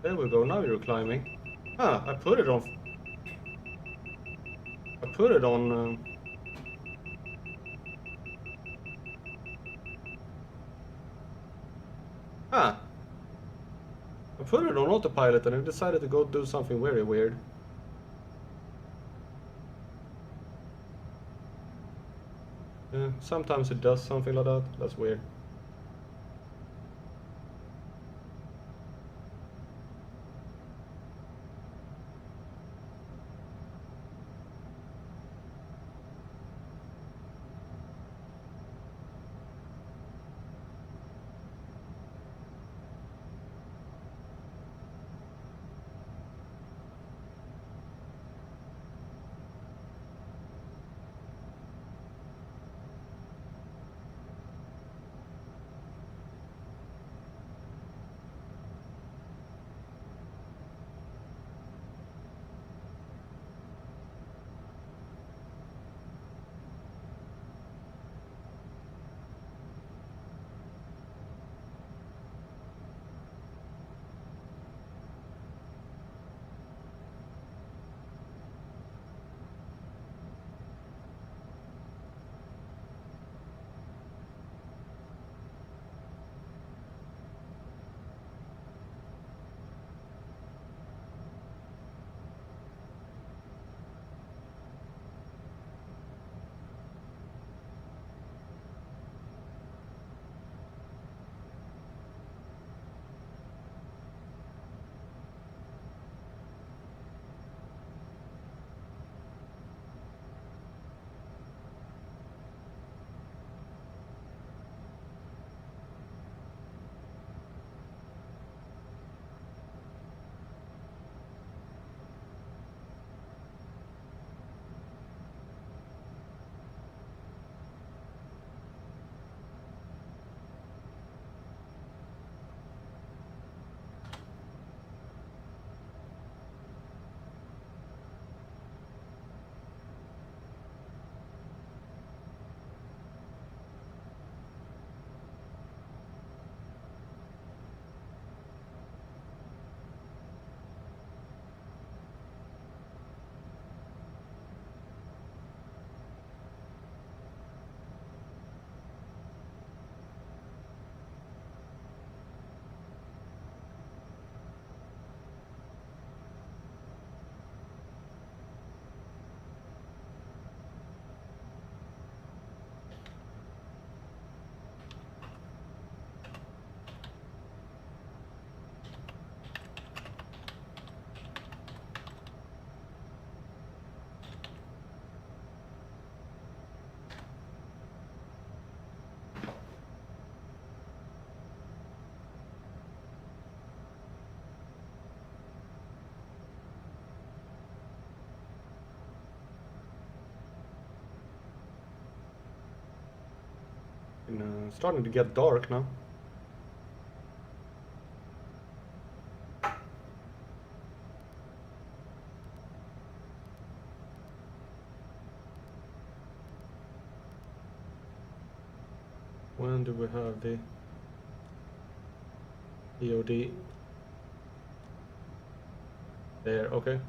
There we go, now you're climbing. Ah, I put it on... I put it on... Ah! I put it on autopilot and it decided to go do something very weird. Yeah, sometimes it does something like that. That's weird. Starting to get dark now. When do we have the EOD? There, okay.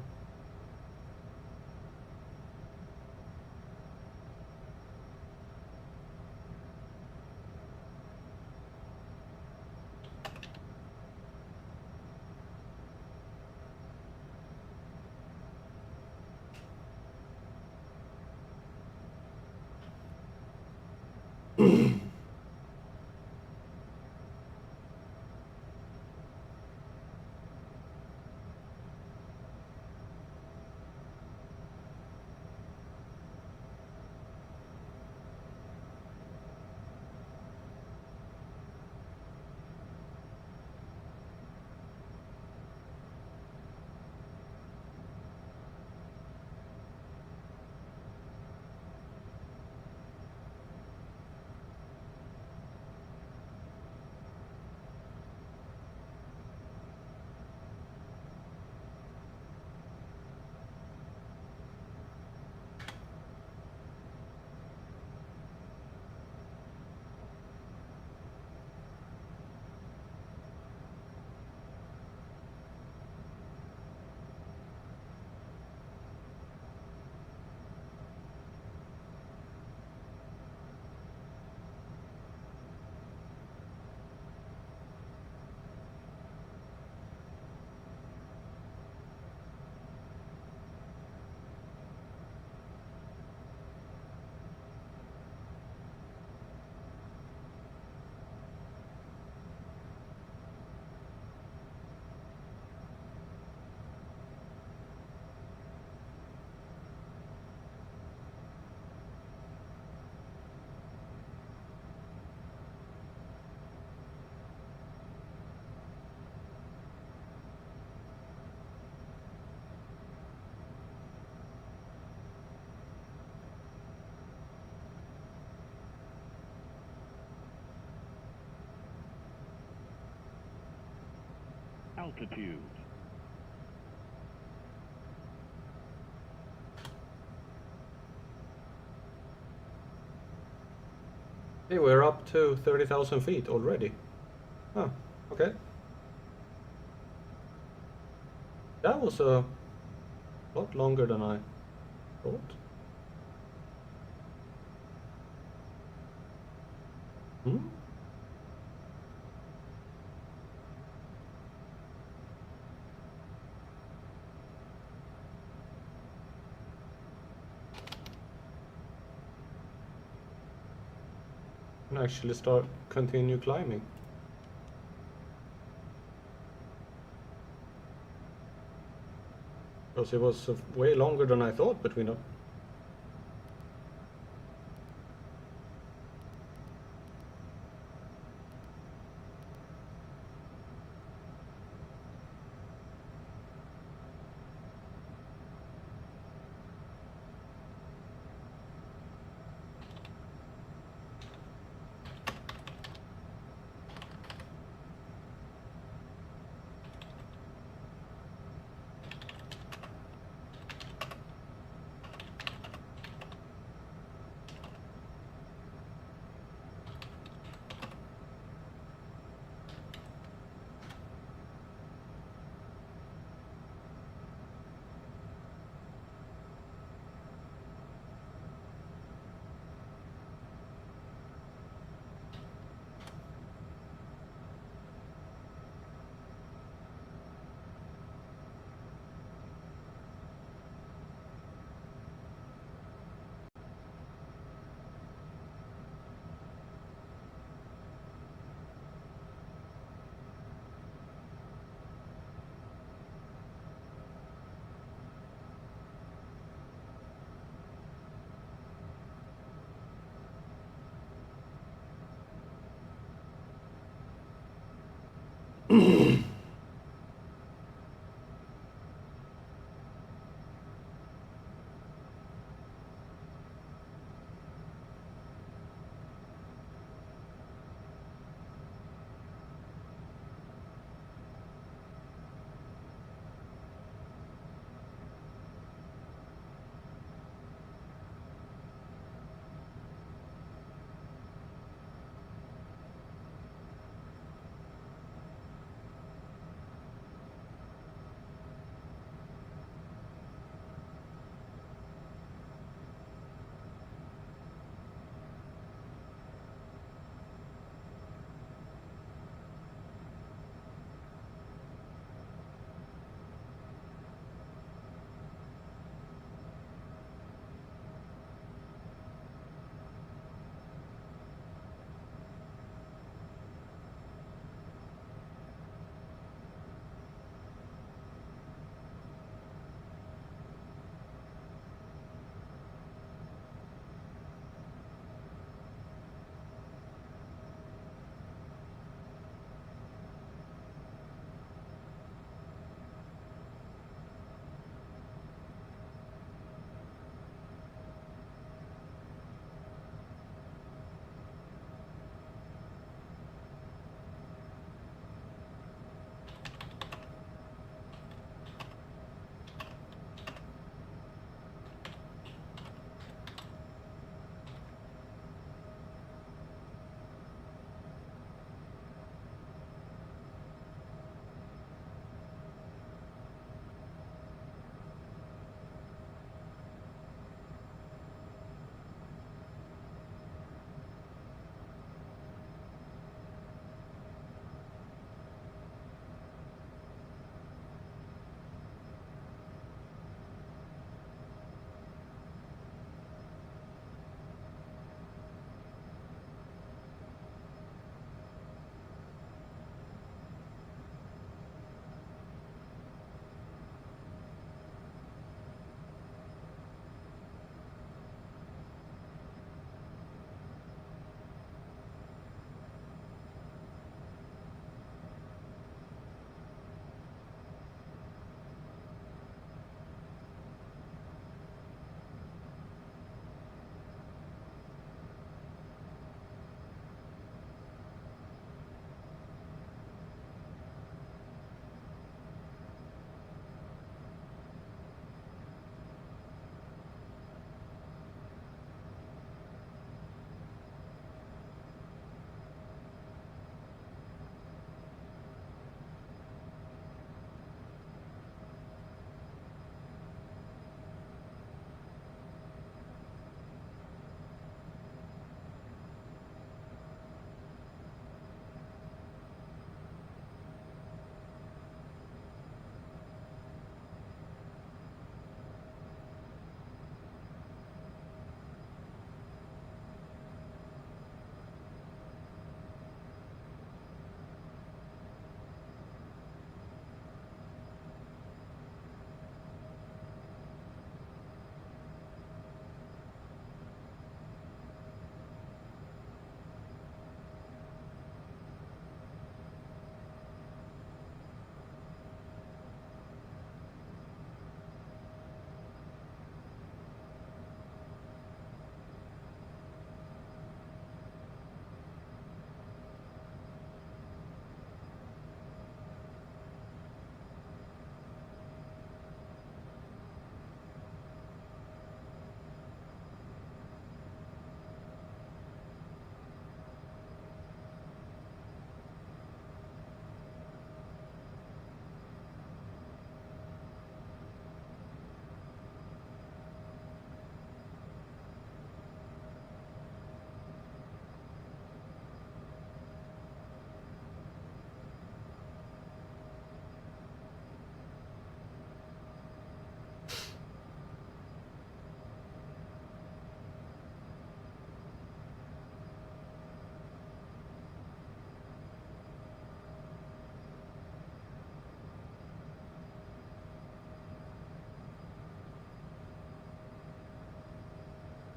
Altitude. Hey, we're up to 30,000 feet already. Huh, okay. That was a lot longer than I thought. Hmm? Can actually continue climbing. Because it was way longer than I thought between them.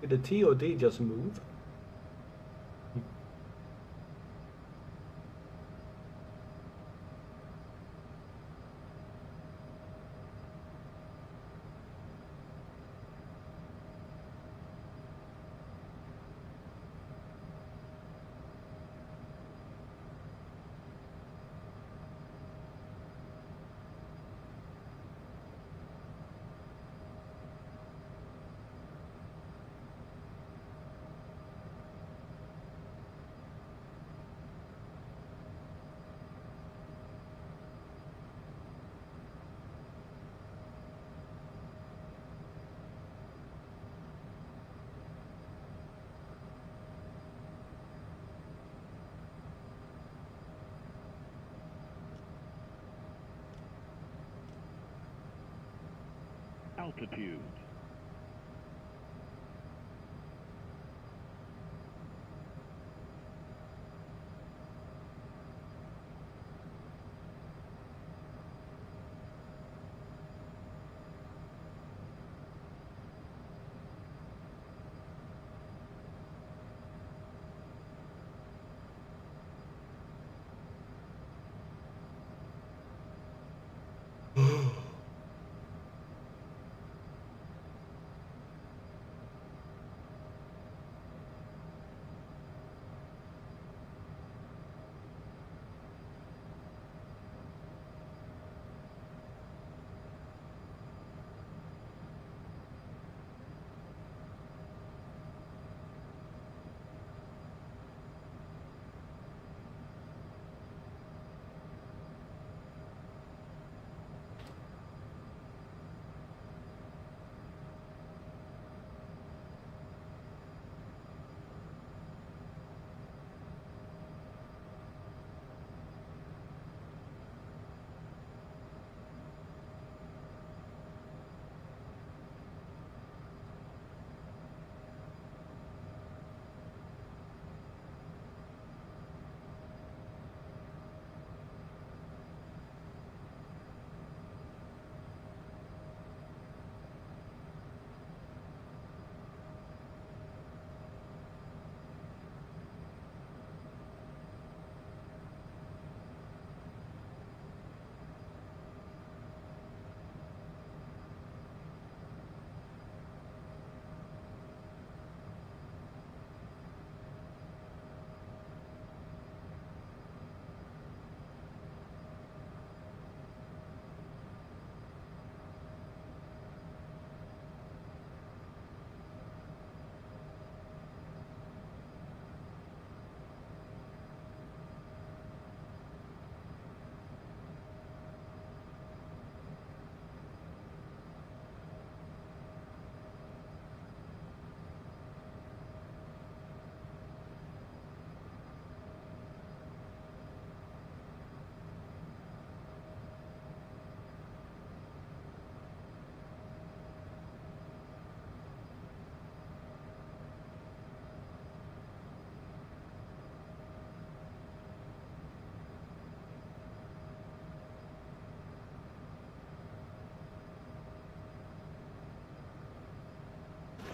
Did the TOD just move? Altitude.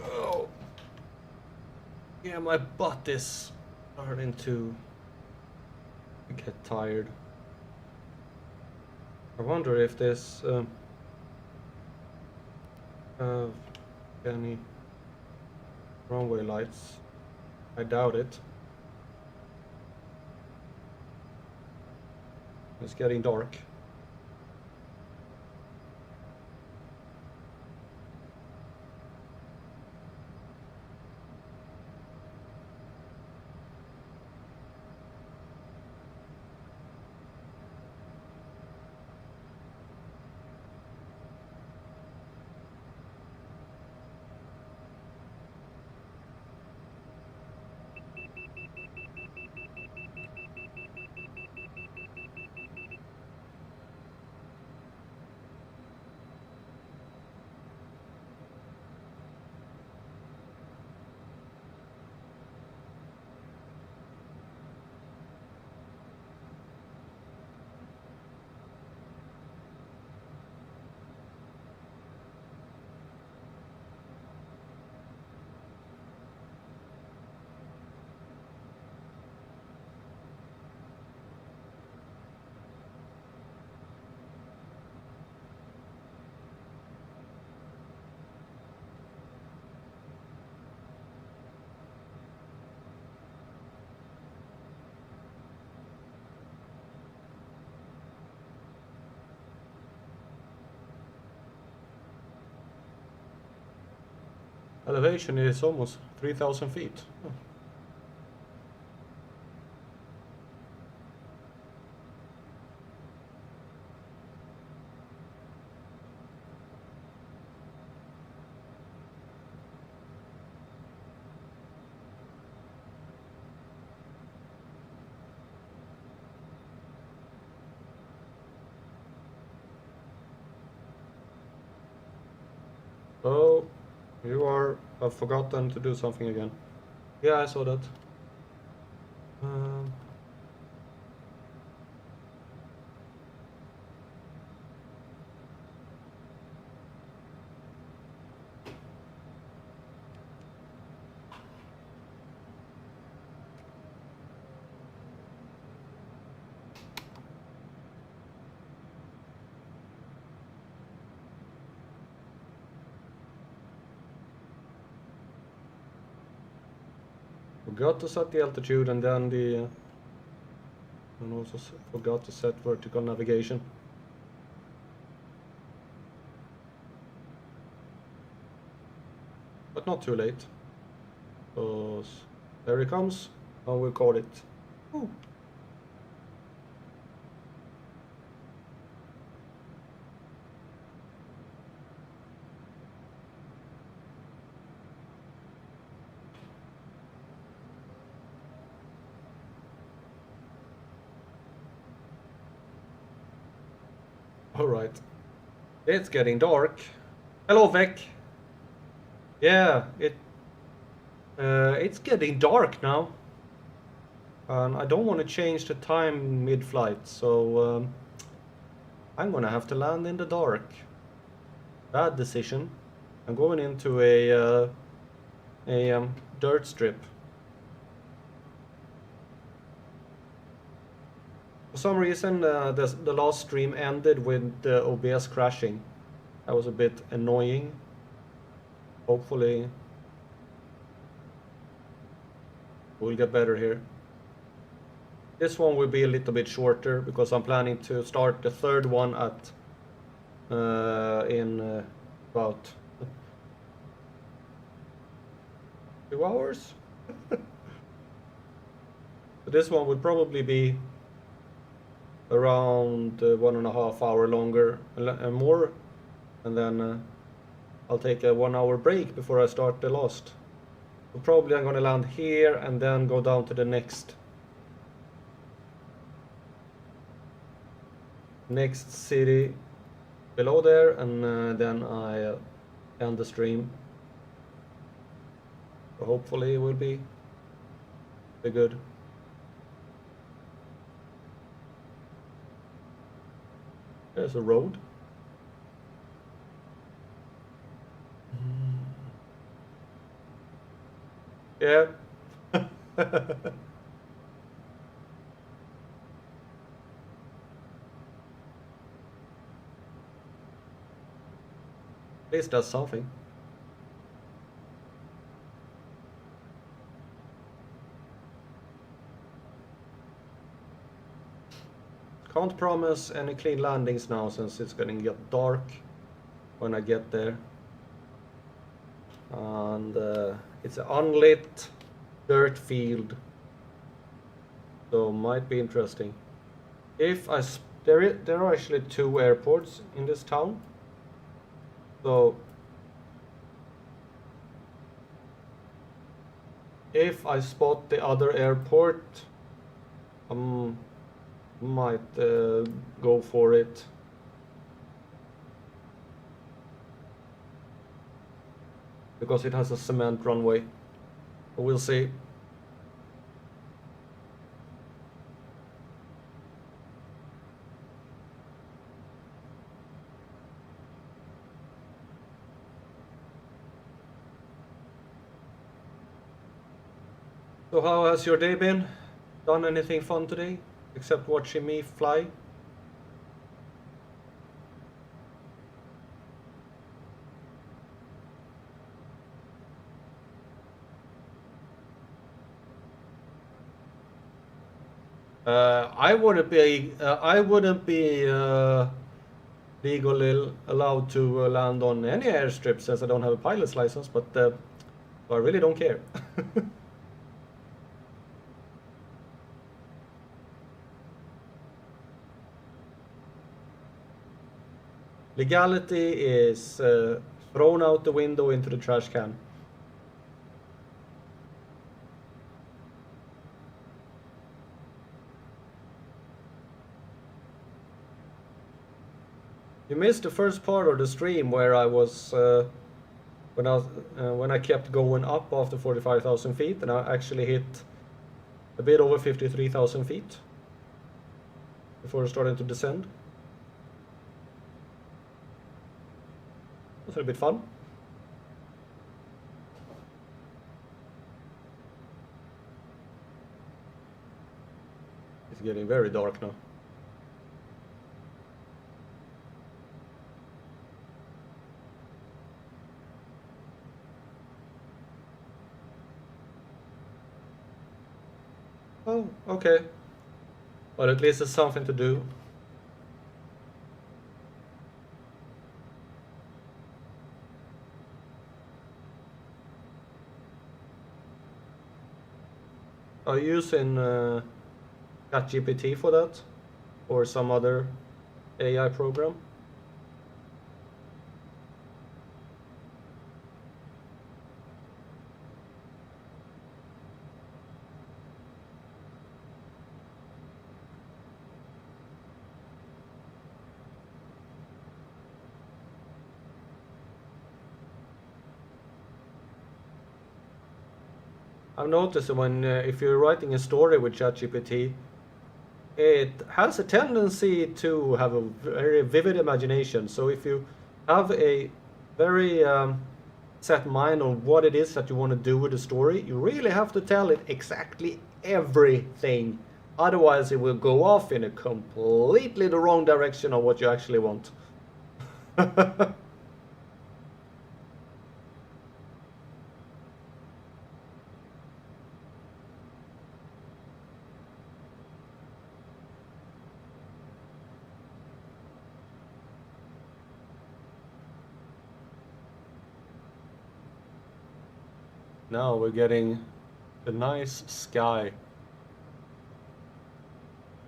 Oh. Yeah, my butt is starting to get tired. I wonder if this have any runway lights. I doubt it. It's getting dark. Elevation is almost 3,000 feet. Oh. Oh, I've forgotten to do something again. Yeah, I saw that. Forgot to set the altitude and then and also forgot to set vertical navigation. But not too late. Because there he comes, and we'll call it. Ooh. Alright. It's getting dark. Hello, Vec. Yeah, it's getting dark now. And I don't want to change the time mid-flight, so I'm gonna have to land in the dark. Bad decision. I'm going into a dirt strip. For some reason, the last stream ended with the OBS crashing. That was a bit annoying. Hopefully, we'll get better here. This one will be a little bit shorter because I'm planning to start the third one at in about 2 hours. So this one would probably be around 1.5 hours longer and more, and then I'll take a 1 hour break before I start the last. So probably I'm gonna land here and then go down to the next city below there, and then I end the stream. So hopefully it will be good. There's a road. Yeah. At least that's something. Can't promise any clean landings now since it's gonna get dark when I get there. And it's an unlit dirt field, so might be interesting. There are actually 2 airports in this town, so if I spot the other airport, might go for it. Because it has a cement runway. We'll see. So how has your day been? Done anything fun today? Except watching me fly? I wouldn't be legally allowed to land on any airstrip since I don't have a pilot's license, but So I really don't care. Legality is thrown out the window into the trash can. You missed the first part of the stream where I was when I kept going up after 45,000 feet, and I actually hit a bit over 53,000 feet before starting to descend. It was a bit fun. It's getting very dark now. Oh, okay. Well, at least it's something to do. Are you using ChatGPT for that? Or some other AI program? I've noticed when if you're writing a story with ChatGPT, it has a tendency to have a very vivid imagination. So if you have a very set mind on what it is that you want to do with the story, you really have to tell it exactly everything. Otherwise, it will go off in a completely the wrong direction of what you actually want. Now we're getting a nice sky.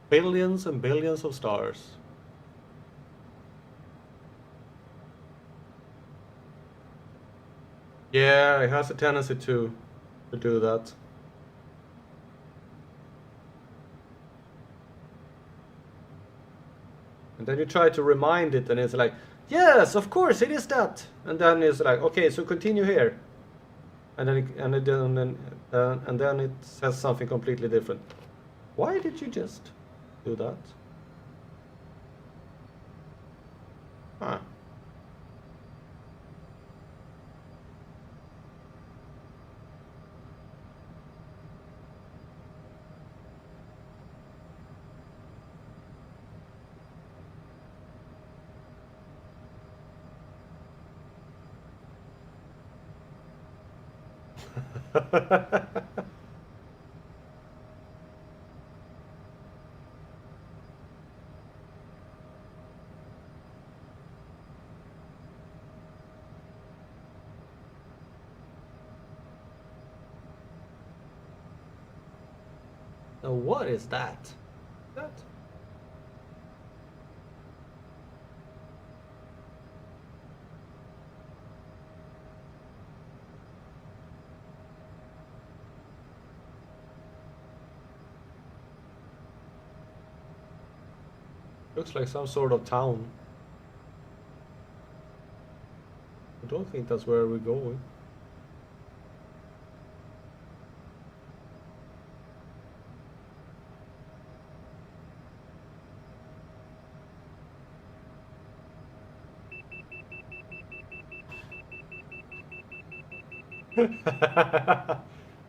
Billions and billions of stars. Yeah, it has a tendency to do that. And then you try to remind it and it's like, yes, of course it is that. And then it's like, okay, so continue here. And then it says something completely different. Why did you just do that? Huh. Now what is that? That? Looks like some sort of town. I don't think that's where we're going.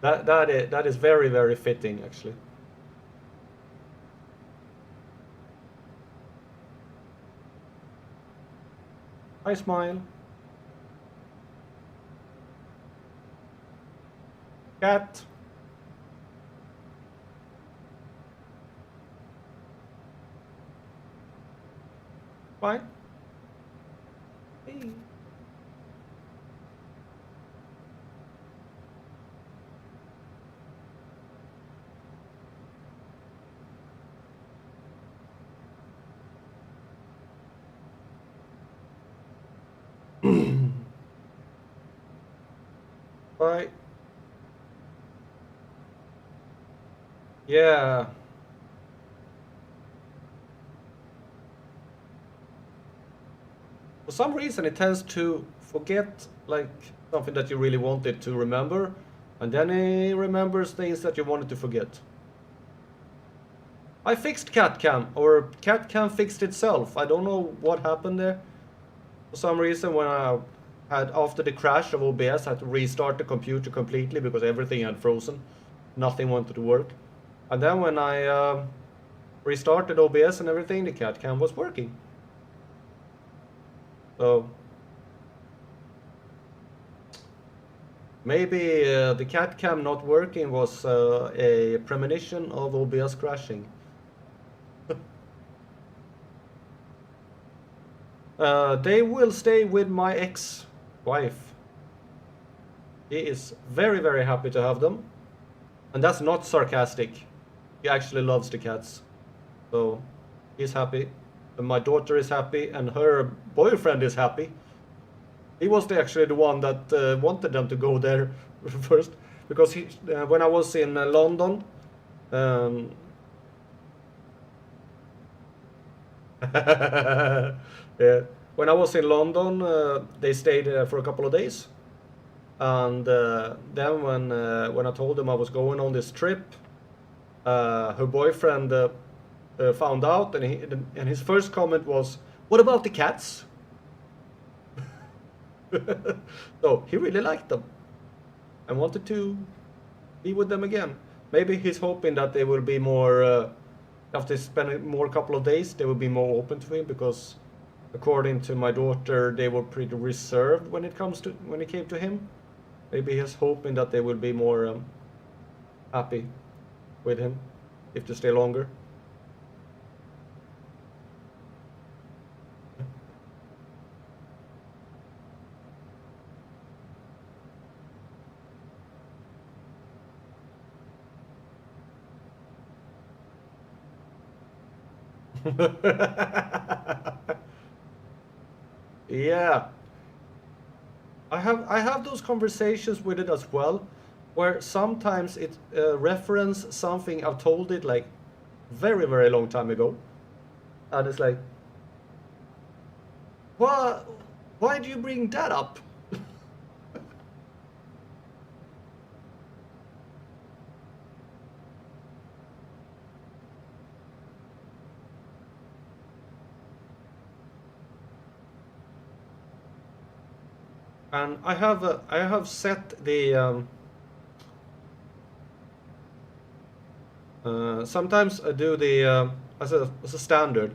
that is very, very fitting actually. Hi, Smile. Cat. Fine. Hey. Bye. Yeah. For some reason it tends to forget like something that you really wanted to remember, and then it remembers things that you wanted to forget. I fixed CatCam, or CatCam fixed itself. I don't know what happened there. For some reason, when I had, after the crash of OBS, I had to restart the computer completely because everything had frozen. Nothing wanted to work. And then when I restarted OBS and everything, the CatCam was working. So maybe the CatCam not working was a premonition of OBS crashing. They will stay with my ex-wife. He is very, very happy to have them. And that's not sarcastic. He actually loves the cats. So he's happy. And my daughter is happy, and her boyfriend is happy. He was actually the one that wanted them to go there first. Because when I was in London, yeah. When I was in London, they stayed for a couple of days. And then when I told them I was going on this trip, her boyfriend found out, and his first comment was, "What about the cats?" So he really liked them and wanted to be with them again. Maybe he's hoping that they will be more, after spending more couple of days, they will be more open to him, because according to my daughter, they were pretty reserved when it came to him. Maybe he's hoping that they will be more happy with him if they stay longer. Yeah. I have those conversations with it as well, where sometimes it reference something I've told it like very, very long time ago, and it's like, why do you bring that up? And I have set the sometimes I do the as a standard.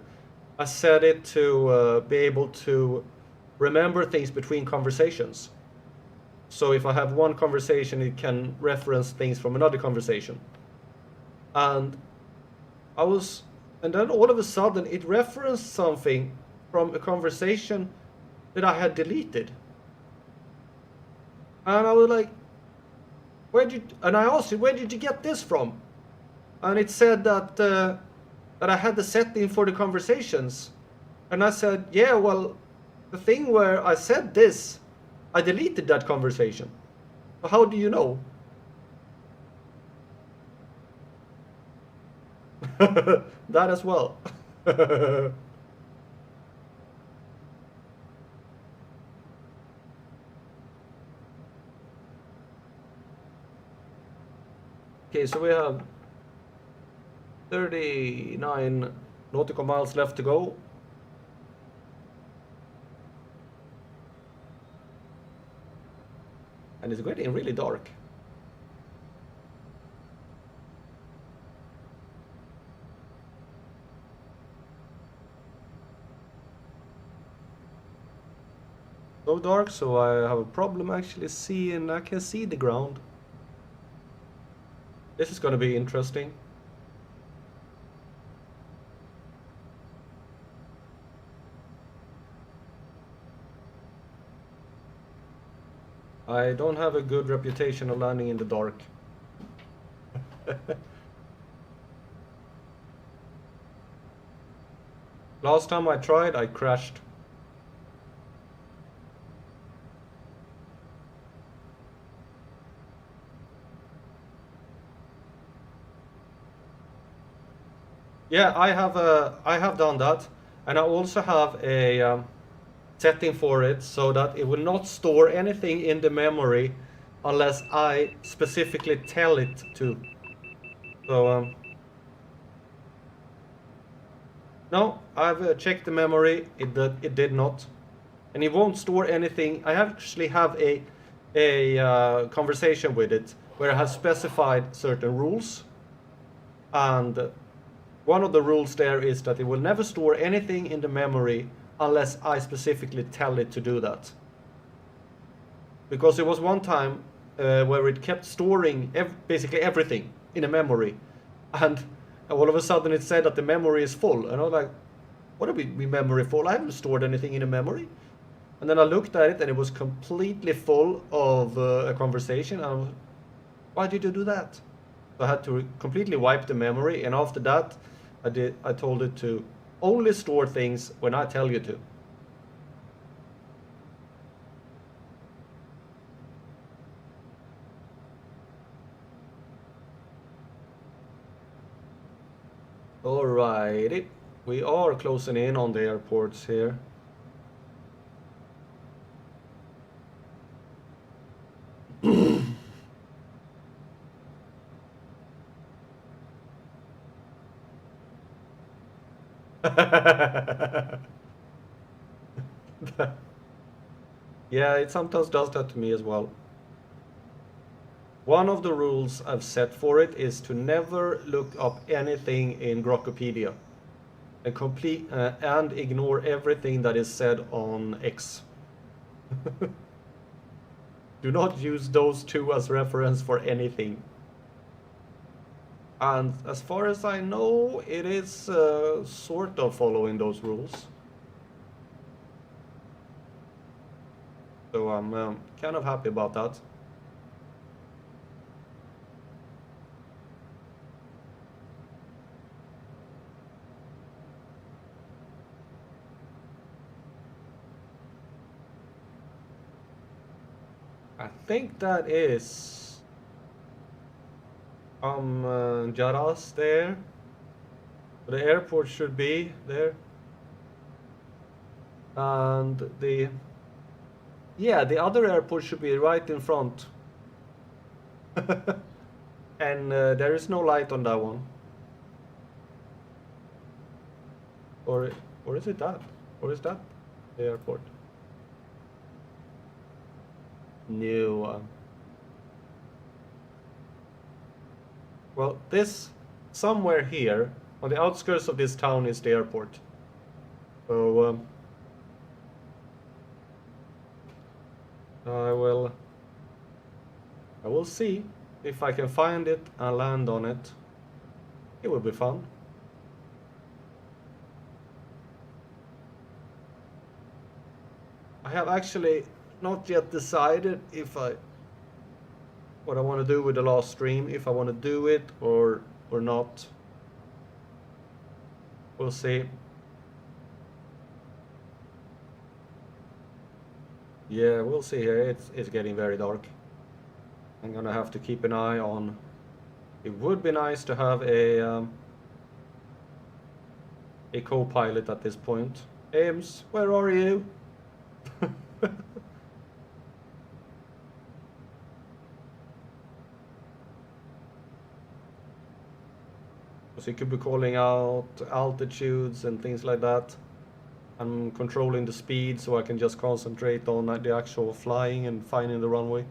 I set it to be able to remember things between conversations. So if I have one conversation, it can reference things from another conversation. And then all of a sudden it referenced something from a conversation that I had deleted. And I was like, and I asked it, where did you get this from? And it said that I had the setting for the conversations. And I said, yeah, well, the thing where I said this, I deleted that conversation. So how do you know? That as well. Okay, so we have 39 nautical miles left to go. And it's getting really dark. So dark, so I have a problem actually seeing, I can see the ground. This is gonna be interesting. I don't have a good reputation of landing in the dark. Last time I tried, I crashed. Yeah, I have done that, and I also have a setting for it so that it will not store anything in the memory unless I specifically tell it to. So no, I've checked the memory. It did not, and it won't store anything. I actually have a conversation with it where I have specified certain rules, and one of the rules there is that it will never store anything in the memory unless I specifically tell it to do that. Because there was one time where it kept storing basically everything in a memory, and all of a sudden it said that the memory is full, and I was like, what do we memory full? I haven't stored anything in a memory. And then I looked at it and it was completely full of a conversation. And I was, why did you do that? So I had to completely wipe the memory, and after that I told it to only store things when I tell you to. Alrighty, we are closing in on the airports here. Yeah, it sometimes does that to me as well. One of the rules I've set for it is to never look up anything in Grokkopedia and and ignore everything that is said on X. Do not use those two as reference for anything. And as far as I know, it is sort of following those rules. So I'm kind of happy about that. I think that is Jaras there. The airport should be there. And the other airport should be right in front. And there is no light on that one. Or is it that? Or is that the airport? No. Well, this somewhere here on the outskirts of this town is the airport. So I will see if I can find it and land on it. It will be fun. I have actually not yet decided what I want to do with the last stream, if I want to do it or not. We'll see. Yeah, we'll see here. It's getting very dark. I'm gonna have to keep an eye on. It would be nice to have a co-pilot at this point. Ames, where are you? So you could be calling out altitudes and things like that. I'm controlling the speed so I can just concentrate on the actual flying and finding the runway.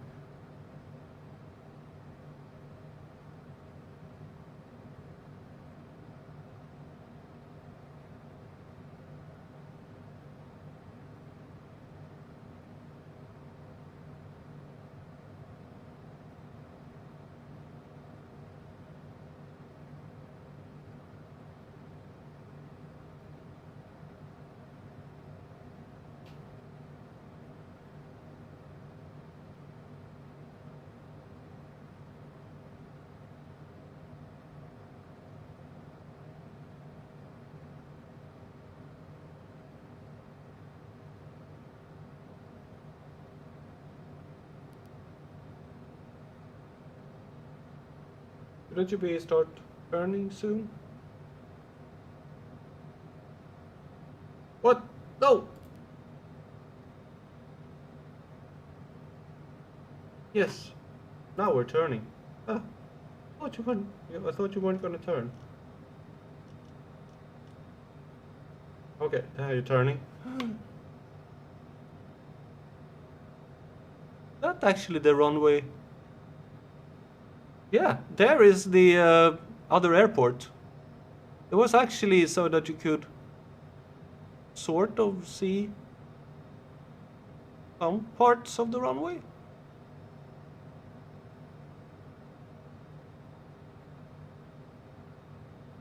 Shouldn't you be start earning soon? What? No! Yes. Now we're turning. Ah, I thought you weren't gonna turn. Okay, now you're turning. That's actually the runway. Yeah, there is the other airport. It was actually so that you could sort of see some parts of the runway.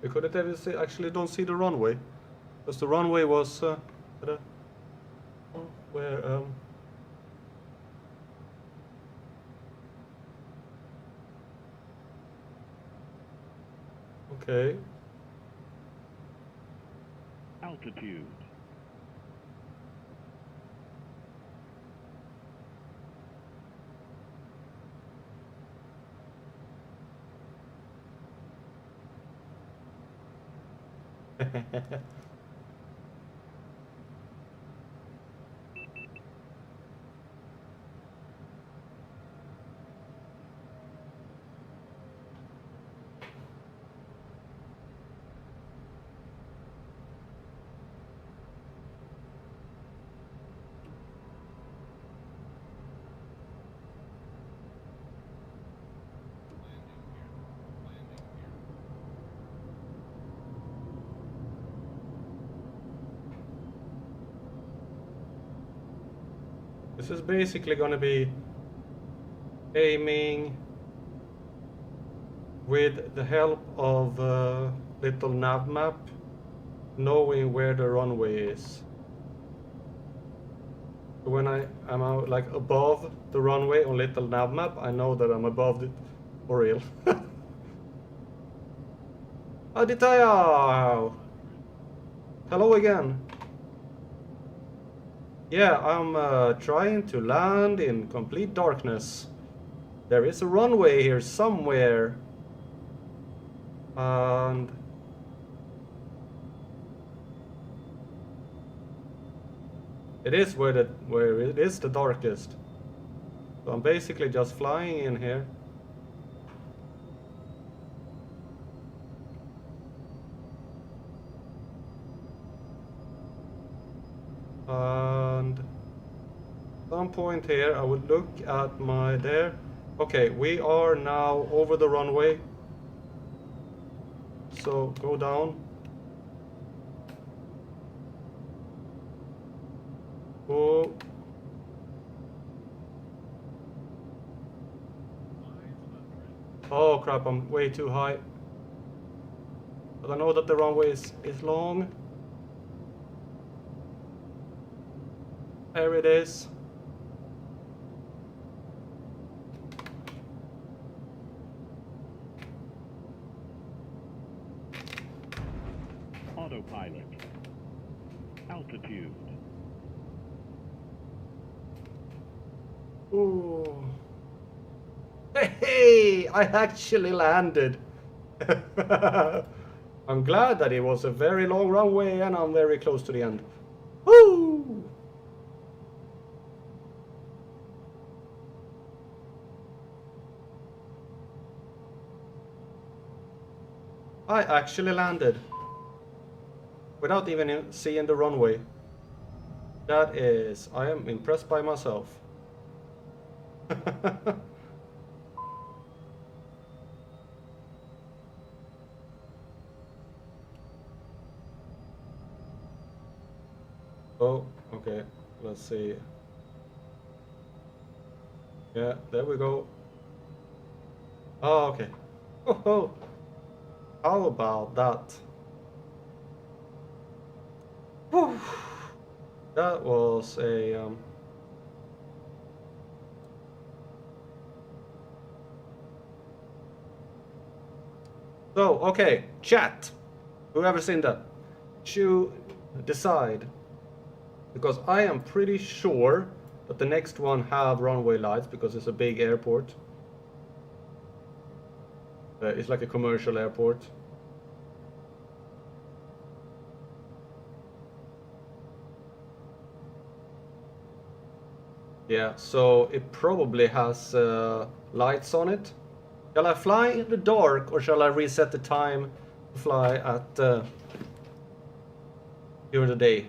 You couldn't even see, actually don't see the runway, because the runway was where okay. Altitude. This is basically gonna be aiming with the help of a little nav map, knowing where the runway is. So when I am out like above the runway on little nav map, I know that I'm above it for real. Aditya! Hello again. Yeah, I'm trying to land in complete darkness. There is a runway here somewhere. And it is where it is the darkest. So I'm basically just flying in here. And at some point here I would look at my there. Okay, we are now over the runway. So go down. Go. Oh crap, I'm way too high. But I know that the runway is long. There it is. Autopilot. Altitude. Ooh. Hey, I actually landed. I'm glad that it was a very long runway and I'm very close to the end. Woo! I actually landed without even seeing the runway. That is, I am impressed by myself. Oh, okay, let's see. Yeah, there we go. Oh, okay. Oh, how about that? Whew. That was a So, okay, chat. Whoever's seen that, to decide, because I am pretty sure that the next one have runway lights because it's a big airport. It's like a commercial airport. Yeah, so it probably has lights on it. Shall I fly in the dark or shall I reset the time to fly at during the day?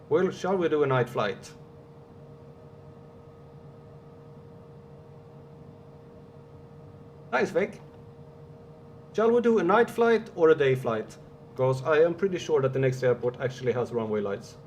Well, shall we do a night flight? Thanks, Vic. Shall we do a night flight or a day flight? Because I am pretty sure that the next airport actually has runway lights.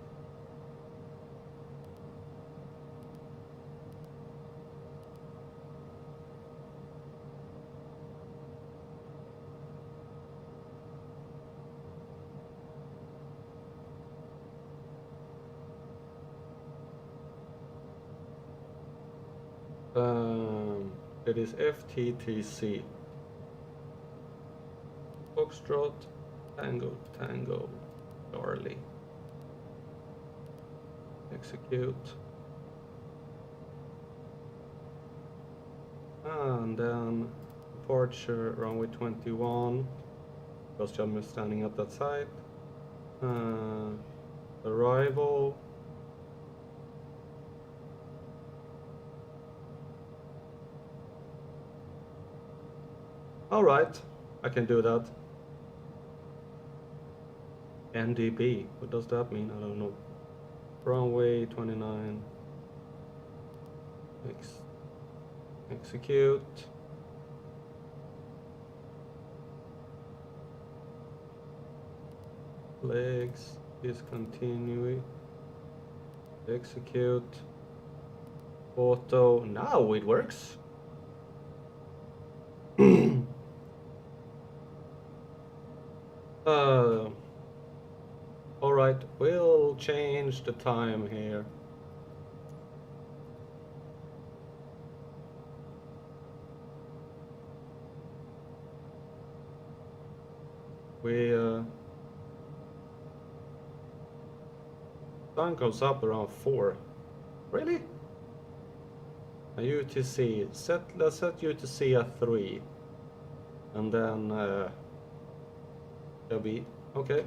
It is FTTC. Foxtrot, Tango, Tango, Charlie. Execute. And then departure runway 21. Because Chalmers is standing at that side. Arrival. Alright, I can do that. NDB, what does that mean? I don't know. Runway 29. Execute. Legs, discontinue. Execute. Auto. Now it works. Alright, we'll change the time here. Sun goes up around 4. Really? A UTC. Let's set UTC at 3. And then there'll be okay.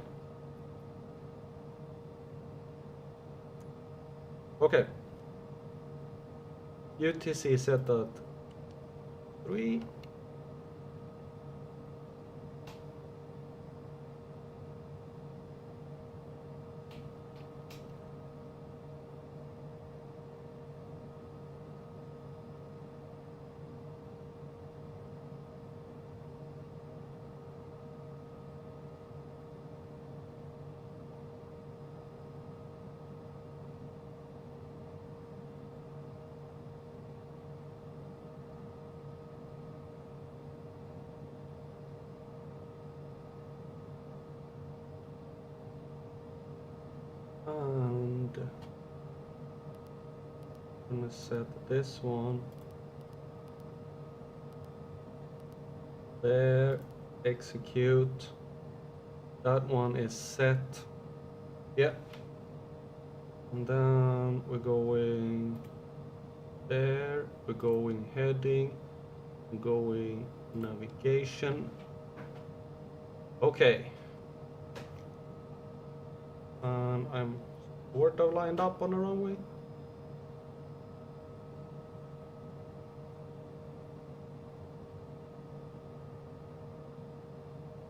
Okay. UTC set at 3. And I'm gonna set this one there, execute. That one is set. Yeah. And then we're going there, we're going heading, we're going navigation. Okay. And I'm sort of lined up on the runway.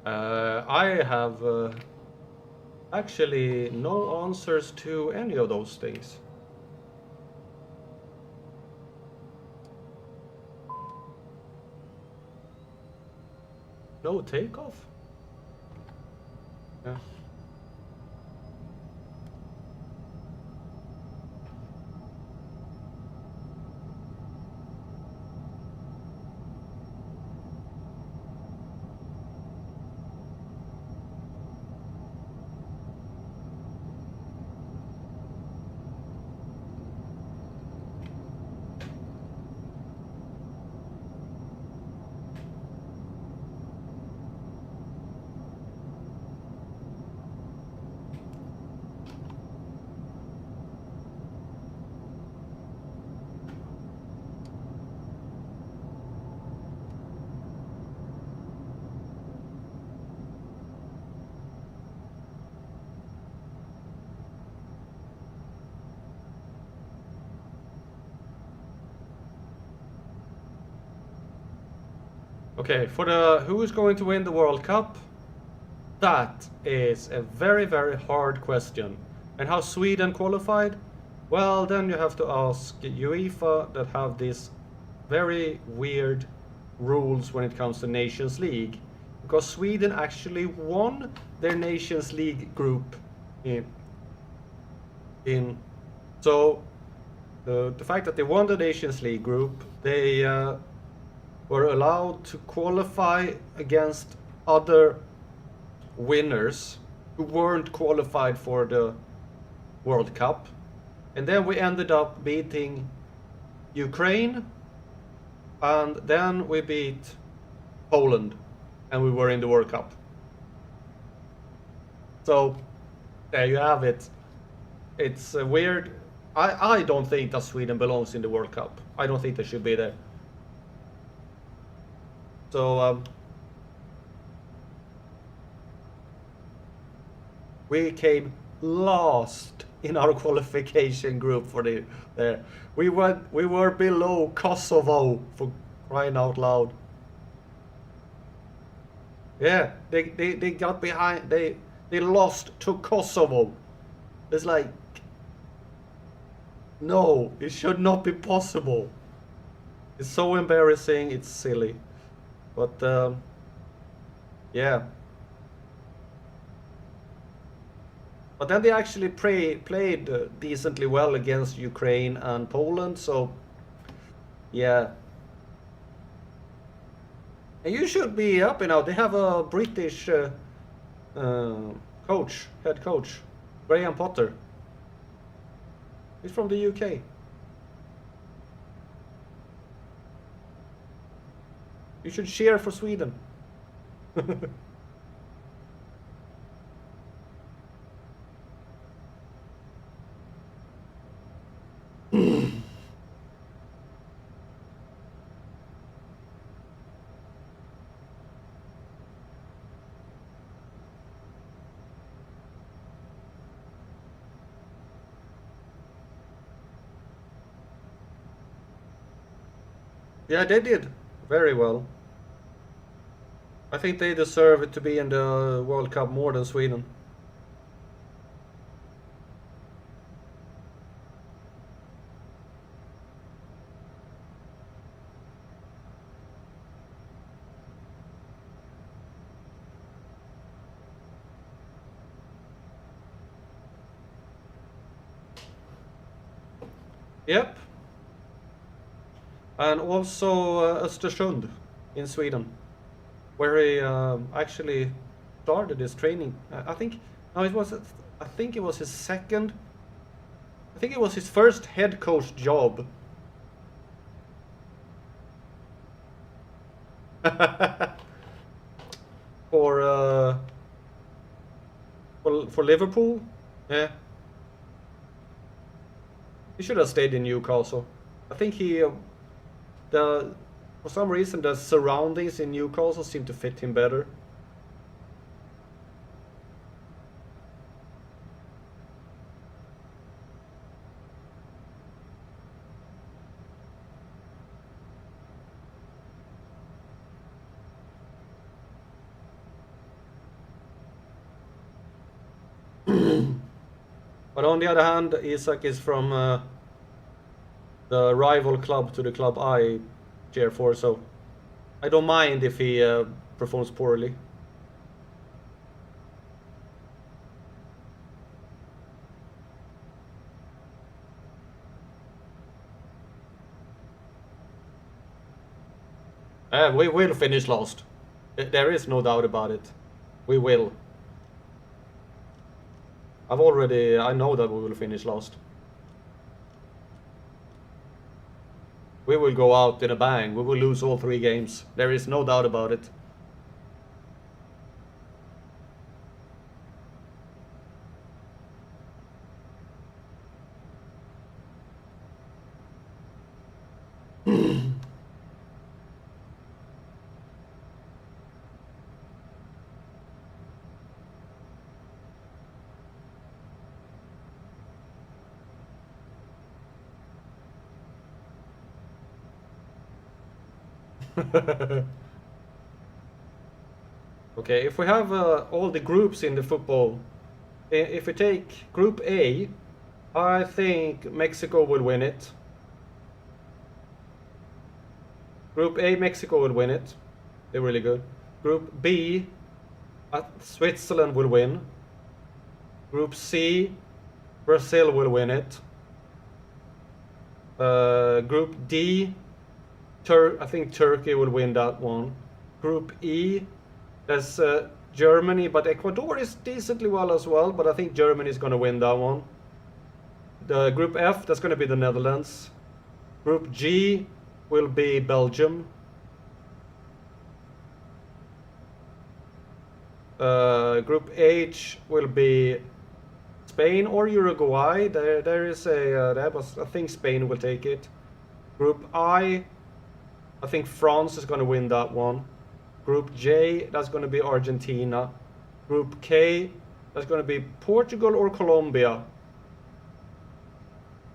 I have actually no answers to any of those things. No takeoff? Yeah. Okay, for the who is going to win the World Cup? That is a very, very hard question. And how Sweden qualified? Well, then you have to ask UEFA that have these very weird rules when it comes to Nations League. Because Sweden actually won their Nations League group in so the fact that they won the Nations League group, they were allowed to qualify against other winners who weren't qualified for the World Cup. And then we ended up beating Ukraine, and then we beat Poland, and we were in the World Cup. So there you have it. It's weird. I don't think that Sweden belongs in the World Cup. I don't think they should be there. So we came last in our qualification group for the there. We were below Kosovo, for crying out loud. Yeah, they got behind. They lost to Kosovo. It's like, no, it should not be possible. It's so embarrassing. It's silly, but yeah. But then they actually played decently well against Ukraine and Poland, so yeah. And you should be happy now. They have a British head coach, Graham Potter. He's from the UK. You should cheer for Sweden. Yeah, they did very well. I think they deserve it to be in the World Cup more than Sweden. Yep. And also Östersund in Sweden, where he actually started his training. I think no, it was. I think it was his second. I think it was his first head coach job. for for Liverpool, yeah. He should have stayed in Newcastle. I think he for some reason the surroundings in Newcastle seem to fit him better. But on the other hand, Isak is from the rival club to the club I cheer for, so I don't mind if he performs poorly. We will finish last. There is no doubt about it. We will. I know that we will finish last. We will go out in a bang. We will lose all 3 games. There is no doubt about it. Okay, if we have all the groups in the football, if we take Group A, I think Mexico will win it. Group A, Mexico will win it. They're really good. Group B, Switzerland will win. Group C, Brazil will win it. Group D, I think Turkey will win that one. Group E, there's Germany, but Ecuador is decently well as well, but I think Germany is going to win that one. The Group F, that's going to be the Netherlands. Group G will be Belgium. Group H will be Spain or Uruguay. There is I think Spain will take it. Group I think France is going to win that one. Group J, that's going to be Argentina. Group K, that's going to be Portugal or Colombia.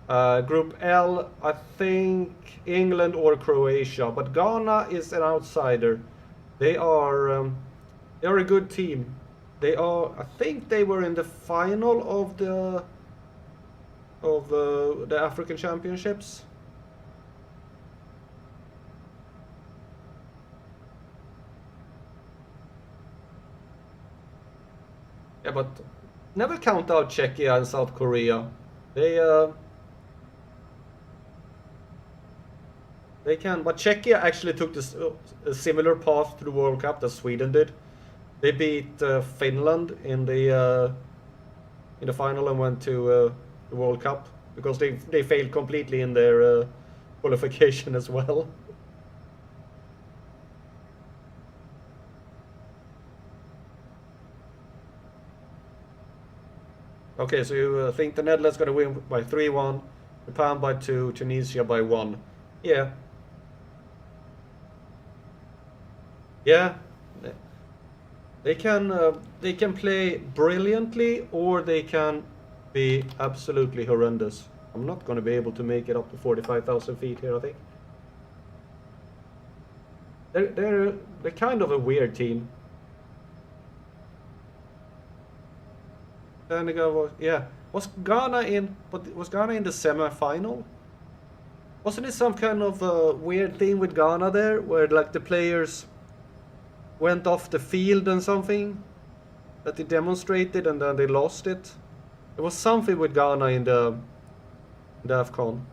Group L, I think England or Croatia, but Ghana is an outsider. They are a good team. They are. I think they were in the final of the African Championships. Yeah, but never count out Czechia and South Korea. They can, but Czechia actually took this a similar path to the World Cup that Sweden did. They beat Finland in the final and went to the World Cup because they failed completely in their qualification as well. Okay, so you think the Netherlands going to win by 3-1, Japan by 2, Tunisia by 1. Yeah. Yeah. They can play brilliantly or they can be absolutely horrendous. I'm not going to be able to make it up to 45,000 feet here, I think. They're kind of a weird team. Senegal was, yeah. Was Ghana in the semi-final? Wasn't it some kind of weird thing with Ghana there, where like the players went off the field and something that they demonstrated and then they lost it? There was something with Ghana in the AFCON.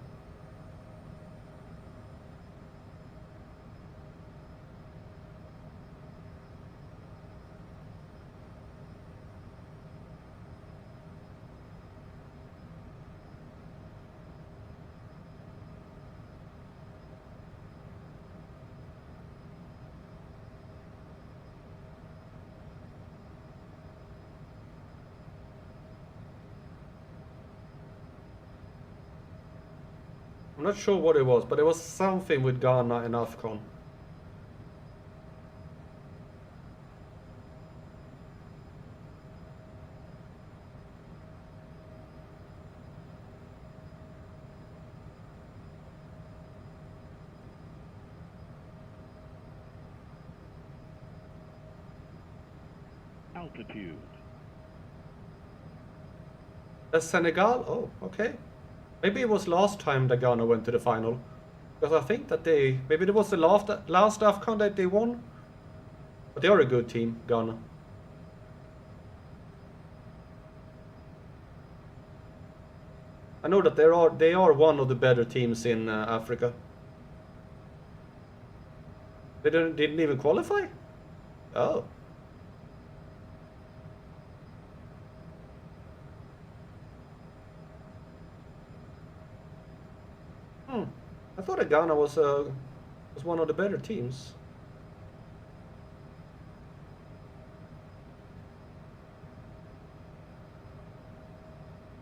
I'm not sure what it was, but it was something with Ghana and AFCON. Altitude. That's Senegal? Oh, okay. Maybe it was last time that Ghana went to the final. Because I think that maybe it was the last AFCON that they won. But they are a good team, Ghana. I know that they are one of the better teams in Africa. They didn't even qualify? Oh. I thought that Ghana was one of the better teams.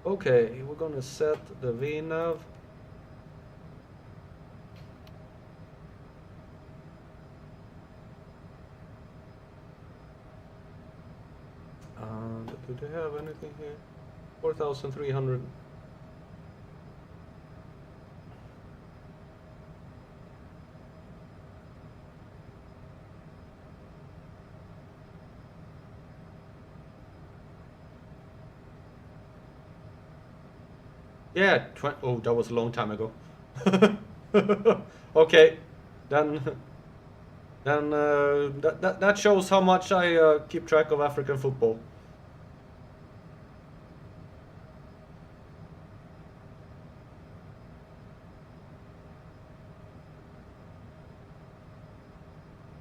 Okay, we're gonna set the VNav. And do they have anything here? 4,300. Yeah, oh, that was a long time ago. Okay, then that shows how much I keep track of African football.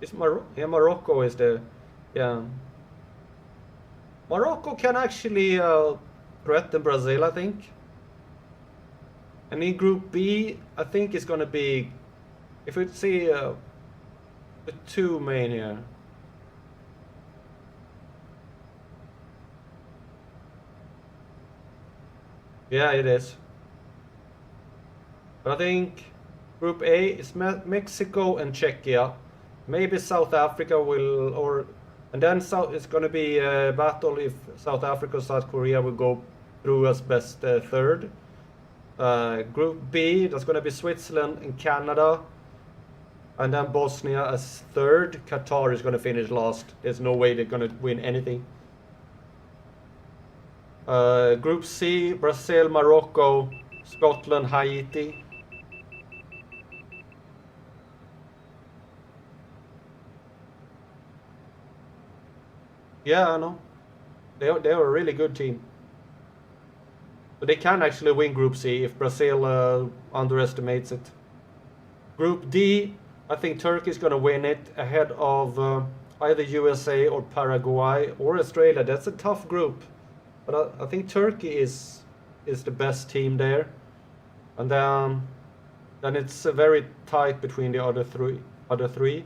Is Morocco is the, yeah. Morocco can actually threaten Brazil, I think. And in Group B, I think it's gonna be, if we see the two main here. Yeah, it is. But I think Group A is Mexico and Czechia. Maybe South Africa will, or and then it's going to be a battle if South Africa or South Korea will go through as best third. Group B, that's going to be Switzerland and Canada. And then Bosnia as third. Qatar is going to finish last. There's no way they're going to win anything. Group C, Brazil, Morocco, Scotland, Haiti. Yeah, I know. They are a really good team. But they can actually win Group C if Brazil underestimates it. Group D, I think Turkey is going to win it ahead of either USA or Paraguay or Australia. That's a tough group. But I think Turkey is the best team there. And then it's very tight between the other three.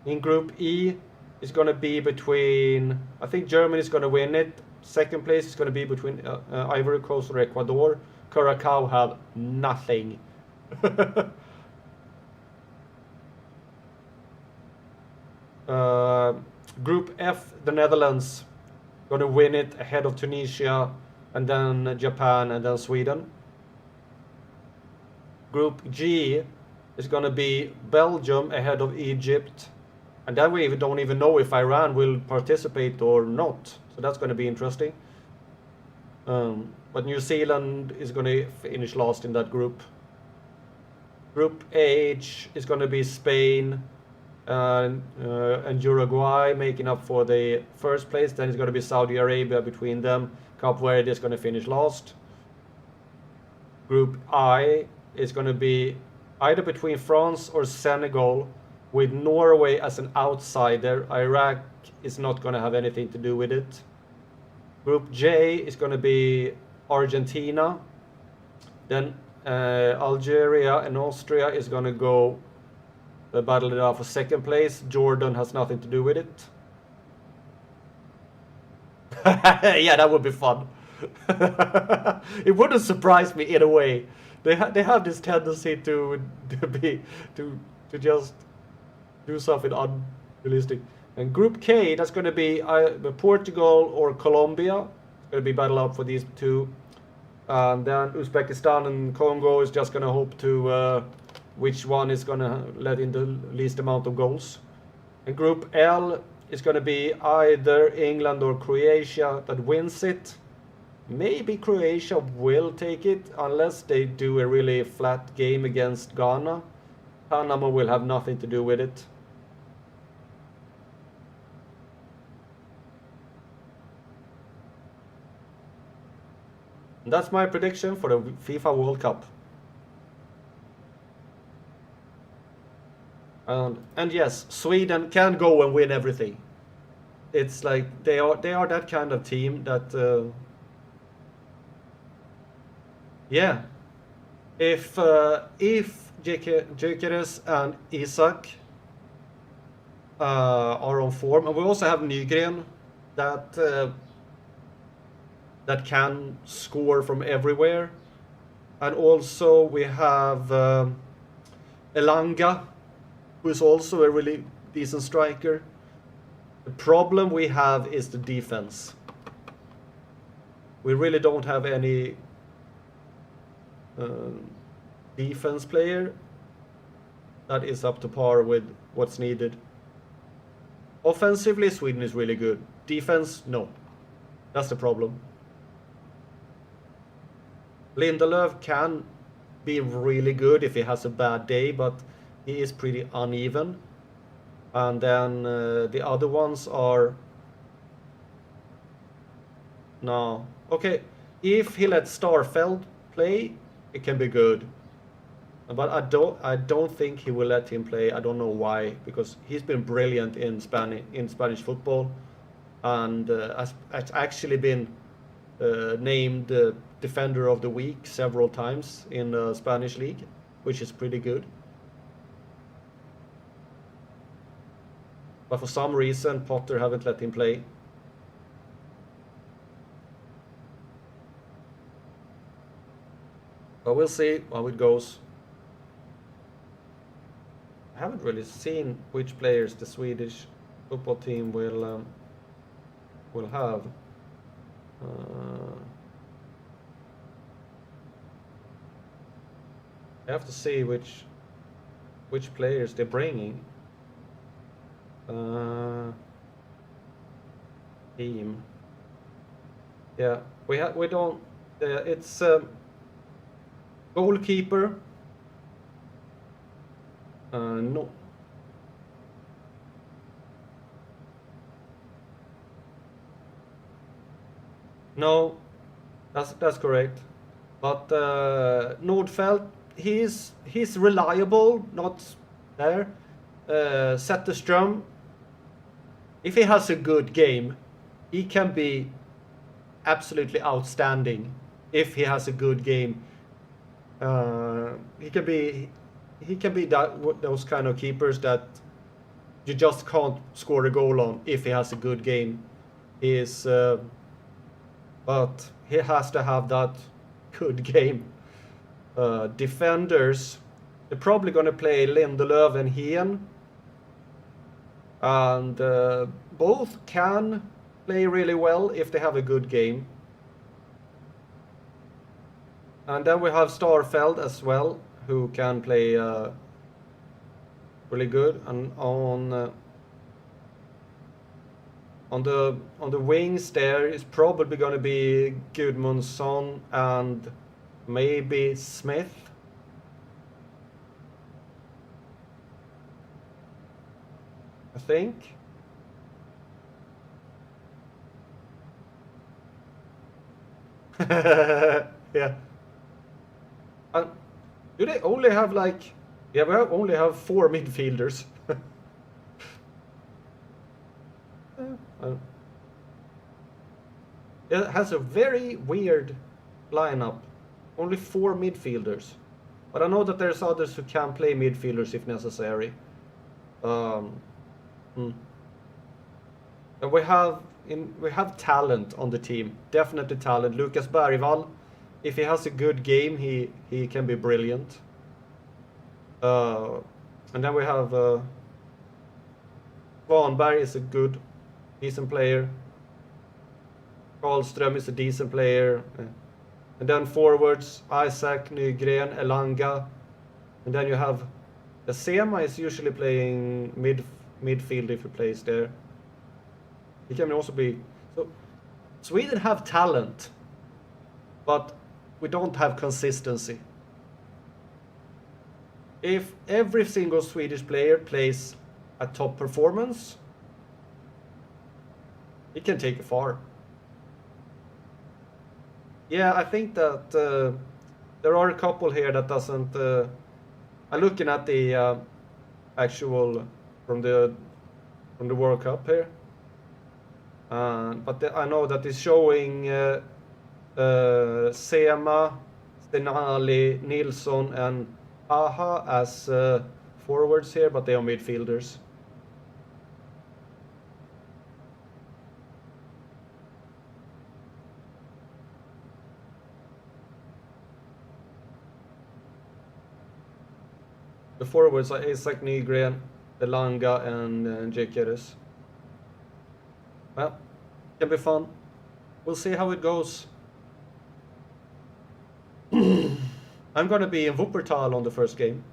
In Group E, it's going to be between, I think Germany is going to win it. Second place is going to be between Ivory Coast or Ecuador. Curacao have nothing. Group F, the Netherlands going to win it ahead of Tunisia, and then Japan, and then Sweden. Group G is going to be Belgium ahead of Egypt, and then we don't even know if Iran will participate or not. So that's going to be interesting. But New Zealand is going to finish last in that group. Group H is going to be Spain and Uruguay making up for the first place. Then it's going to be Saudi Arabia between them. Cape Verde is going to finish last. Group I is going to be either between France or Senegal, with Norway as an outsider. Iraq is not going to have anything to do with it. Group J is going to be Argentina. Then Algeria and Austria is going to go battle it out for second place. Jordan has nothing to do with it. Yeah, that would be fun. It wouldn't surprise me in a way. They have this tendency to just do something unrealistic. And Group K, that's going to be Portugal or Colombia. It's going to be battle out for these two. And then Uzbekistan and Congo is just going to hope to which one is going to let in the least amount of goals. And Group L is going to be either England or Croatia that wins it. Maybe Croatia will take it unless they do a really flat game against Ghana. Panama will have nothing to do with it. And that's my prediction for the FIFA World Cup. And yes, Sweden can go and win everything. It's like they are that kind of team that yeah. If Gyökeres and Isak are on form, and we also have Nygren that can score from everywhere, and also we have Elanga, who is also a really decent striker. The problem we have is the defense. We really don't have any defense player that is up to par with what's needed. Offensively, Sweden is really good. Defense, no. That's the problem. Lindelöf can be really good if he has a bad day, but he is pretty uneven. And then the other ones are... No. Okay, if he lets Starfelt play, it can be good. But I don't think he will let him play. I don't know why, because he's been brilliant in Spanish football, and has actually been named Defender of the Week several times in the Spanish league, which is pretty good. But for some reason, Potter haven't let him play. But we'll see how it goes. I haven't really seen which players the Swedish football team will have. I have to see which players they're bringing. Team. Yeah, we don't. It's goalkeeper. No. No, that's correct. But Nordfeldt, he's reliable, not there. Zetterström, if he has a good game, he can be absolutely outstanding. If he has a good game, he can be those kind of keepers that you just can't score a goal on if he has a good game. He is, but he has to have that good game. Defenders, they're probably going to play Lindelöf and Hien, and both can play really well if they have a good game. And then we have Starfelt as well, who can play really good. And on the wings there is probably going to be Gudmundsson and maybe Smith. I think. Yeah. Do they only have like... Yeah, we only have 4 midfielders. It has a very weird lineup. Only 4 midfielders. But I know that there's others who can play midfielders if necessary. And we have talent on the team. Definitely talent. Lucas Bergvall, if he has a good game, he can be brilliant. And then we have Svanberg is a good, decent player. Karlström is a decent player. And then forwards, Isaac, Nygren, Elanga. And then you have... Sema is usually playing midfield if he plays there. He can also be... So, Sweden have talent, but we don't have consistency. If every single Swedish player plays at top performance, he can take it far. Yeah, I think that there are a couple here that doesn't... I'm looking at the actual from the World Cup here. But I know that it's showing Sema, Stenali, Nilsson, and Aha as forwards here, but they are midfielders. The forwards are Isaac Nygren, Elanga, and Gyökeres. Well, can be fun. We'll see how it goes. I'm gonna be in Wuppertal on the first game.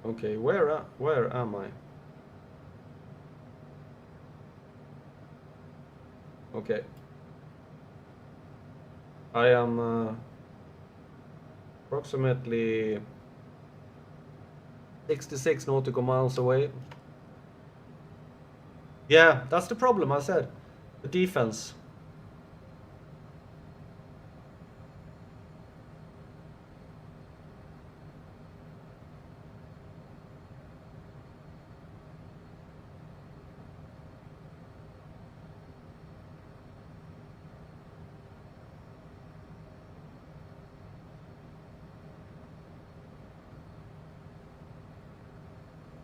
Okay, where am I? Okay. I am approximately 66 nautical miles away. Yeah, that's the problem, I said. The defense.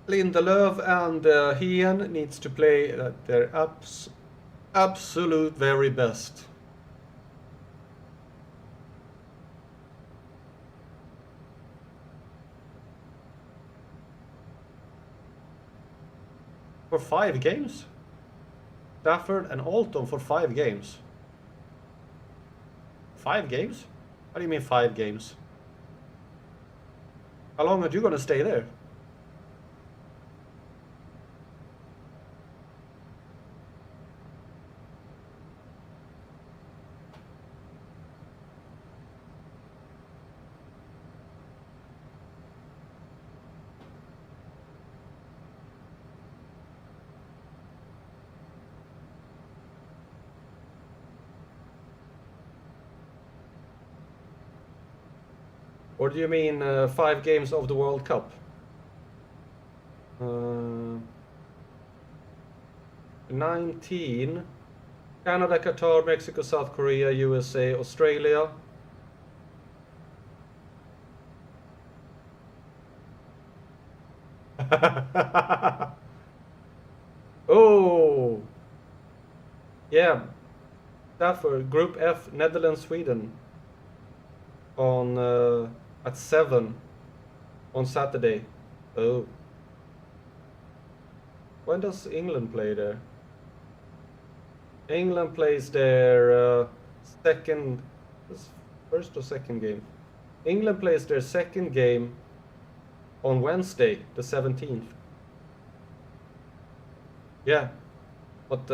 Lindelöf and Hien needs to play their absolute very best. For 5 games? Stafford and Alton for 5 games. 5 games? What do you mean 5 games? How long are you gonna stay there? Or do you mean 5 games of the World Cup? 19. Canada, Qatar, Mexico, South Korea, USA, Australia. Oh! Yeah. Stafford, Group F, Netherlands, Sweden. On at 7 on Saturday. Oh. When does England play there? England plays their first or second game. England plays their second game on Wednesday, the 17th. Yeah, but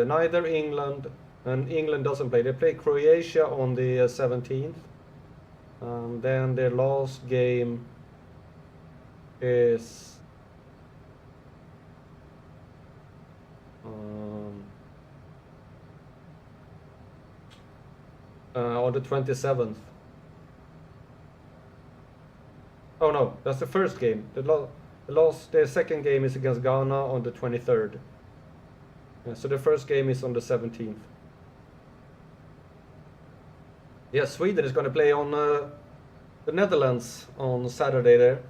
neither England and England doesn't play. They play Croatia on the 17th. And then their last game is on the 27th. Oh no, that's the first game. The second game is against Ghana on the 23rd. Yeah, so the first game is on the 17th. Yeah, Sweden is going to play on the Netherlands on Saturday there.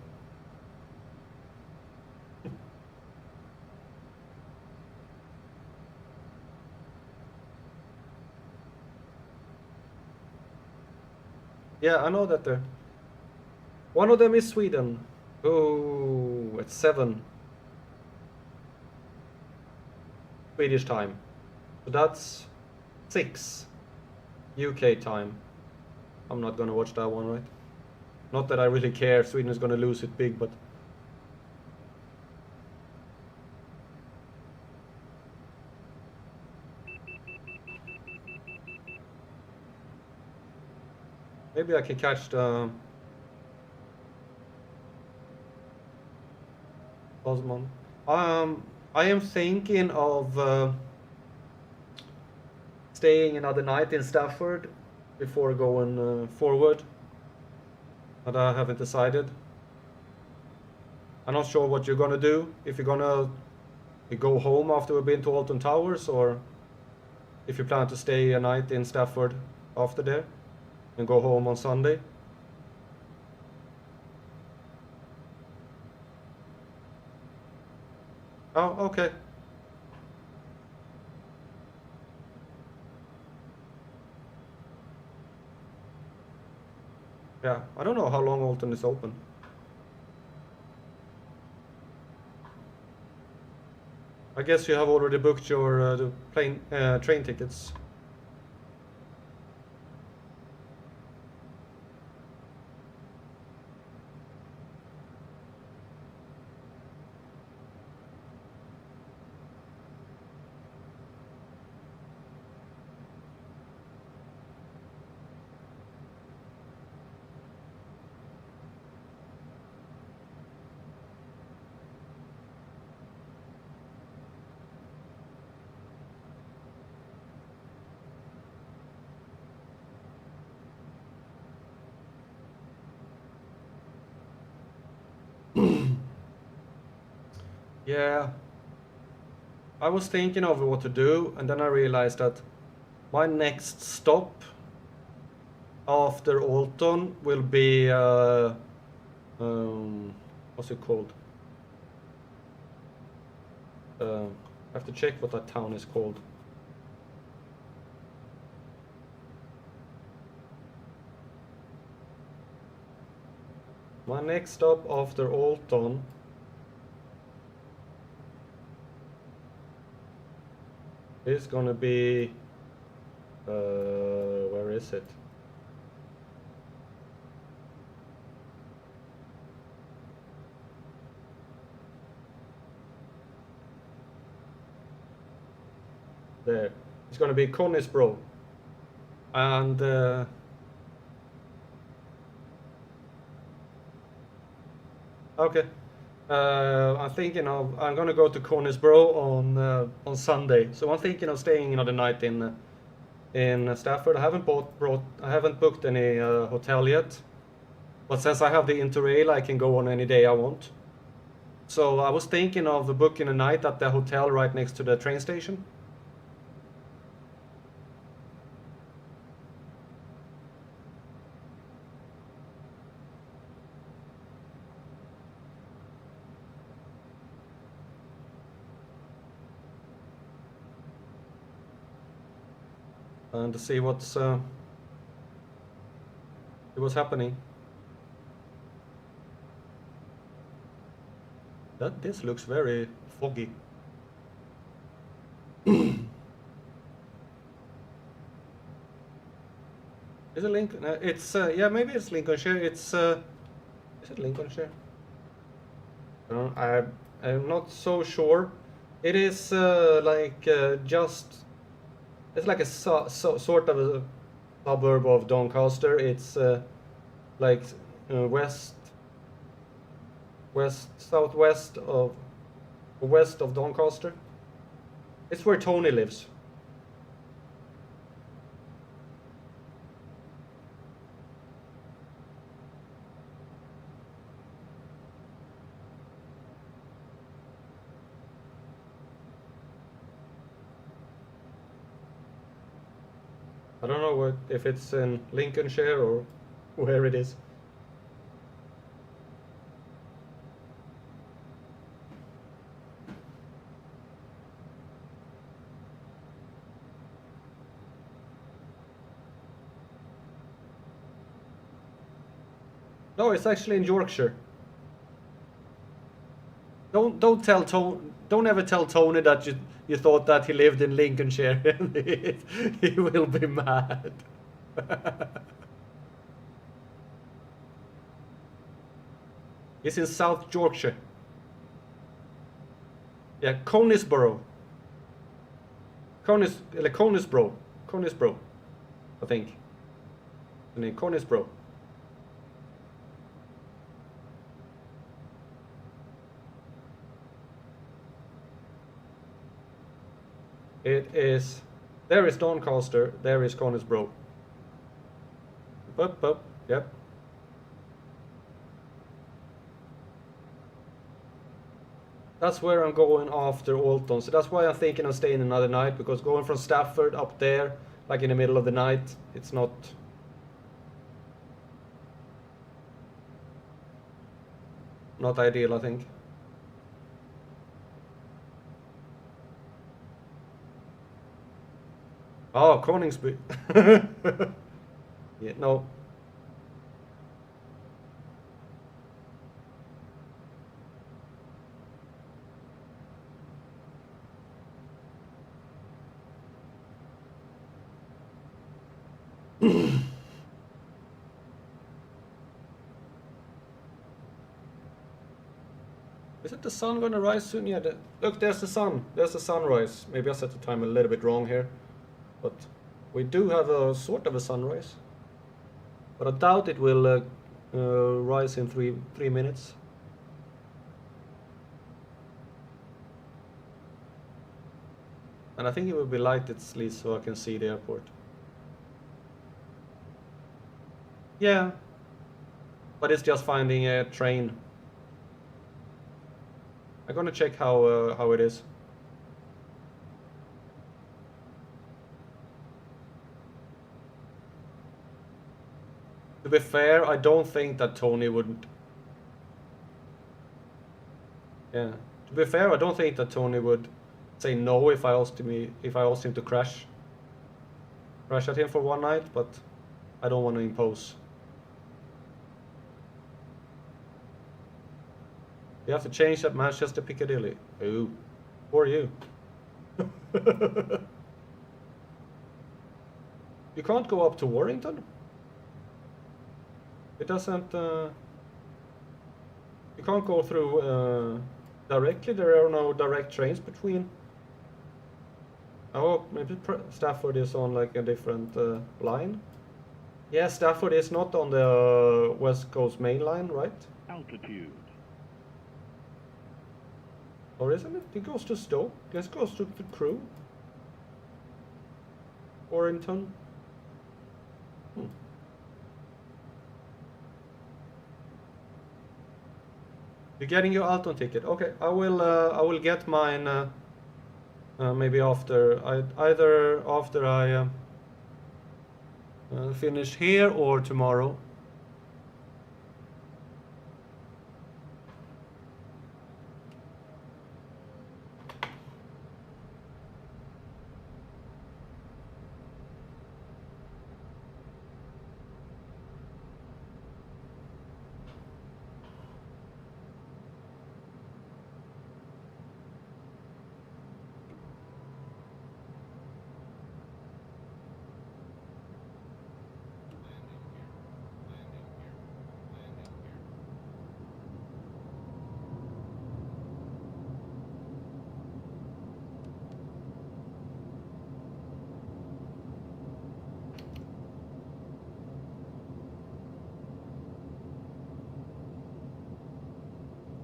Yeah, I know that there. One of them is Sweden. Oh, it's 7 Swedish time. So that's 6 UK time. I'm not gonna watch that one, right? Not that I really care. Sweden is gonna lose it big, but maybe I can catch the Osman. I am thinking of staying another night in Stafford before going forward, but I haven't decided. I'm not sure what you're gonna do. If you're gonna go home after we've been to Alton Towers, or if you plan to stay a night in Stafford after there and go home on Sunday. Oh, okay. Yeah, I don't know how long Alton is open. I guess you have already booked your train tickets. Yeah. I was thinking of what to do, and then I realized that my next stop after Alton will be what's it called? I have to check what that town is called. My next stop after Alton is gonna be where is it? There. It's gonna be Conisbro. And okay. I'm gonna go to Conisbro on Sunday. So I'm thinking of staying another night in Stafford. I haven't booked any hotel yet. But since I have the Interrail, I can go on any day I want. So I was thinking of booking a night at the hotel right next to the train station. And to see what's happening. This looks very foggy. Is it Lincoln? It's yeah, maybe it's Lincolnshire. It's is it Lincolnshire? I'm not so sure. It is just it's like a sort of a suburb of Doncaster. It's like southwest of west of Doncaster. It's where Tony lives. I don't know if it's in Lincolnshire or where it is. No, it's actually in Yorkshire. Don't ever tell Tony that you thought that he lived in Lincolnshire. He will be mad. It's in South Yorkshire. Yeah, Conisbro, I think. The name Conisbro. It is. There is Doncaster. There is Conisbro. Yep. That's where I'm going after Alton. So that's why I'm thinking of staying another night, because going from Stafford up there, like in the middle of the night, it's not ideal, I think. Oh, Coningsby. Yeah, no. Is it the sun gonna rise soon? Yeah, look, there's the sun. There's the sunrise. Maybe I set the time a little bit wrong here, but we do have a sort of a sunrise. But I doubt it will rise in three minutes. And I think it will be light at least so I can see the airport. Yeah, but it's just finding a train. I'm gonna check how it is. To be fair, I don't think that Tony would. Yeah. To be fair, I don't think that Tony would say no if I asked him to crash at him for one night, but I don't want to impose. You have to change at Manchester Piccadilly. Ooh, for you. You can't go up to Warrington. It doesn't. You can't go through directly. There are no direct trains between. Oh, maybe Stafford is on like a different line. Yeah, Stafford is not on the West Coast main line, right? Altitude. Or isn't it? It goes to Stoke. This goes to the Crewe. Warrington. You're getting your Alton ticket. Okay, I will get mine maybe either after I finish here or tomorrow.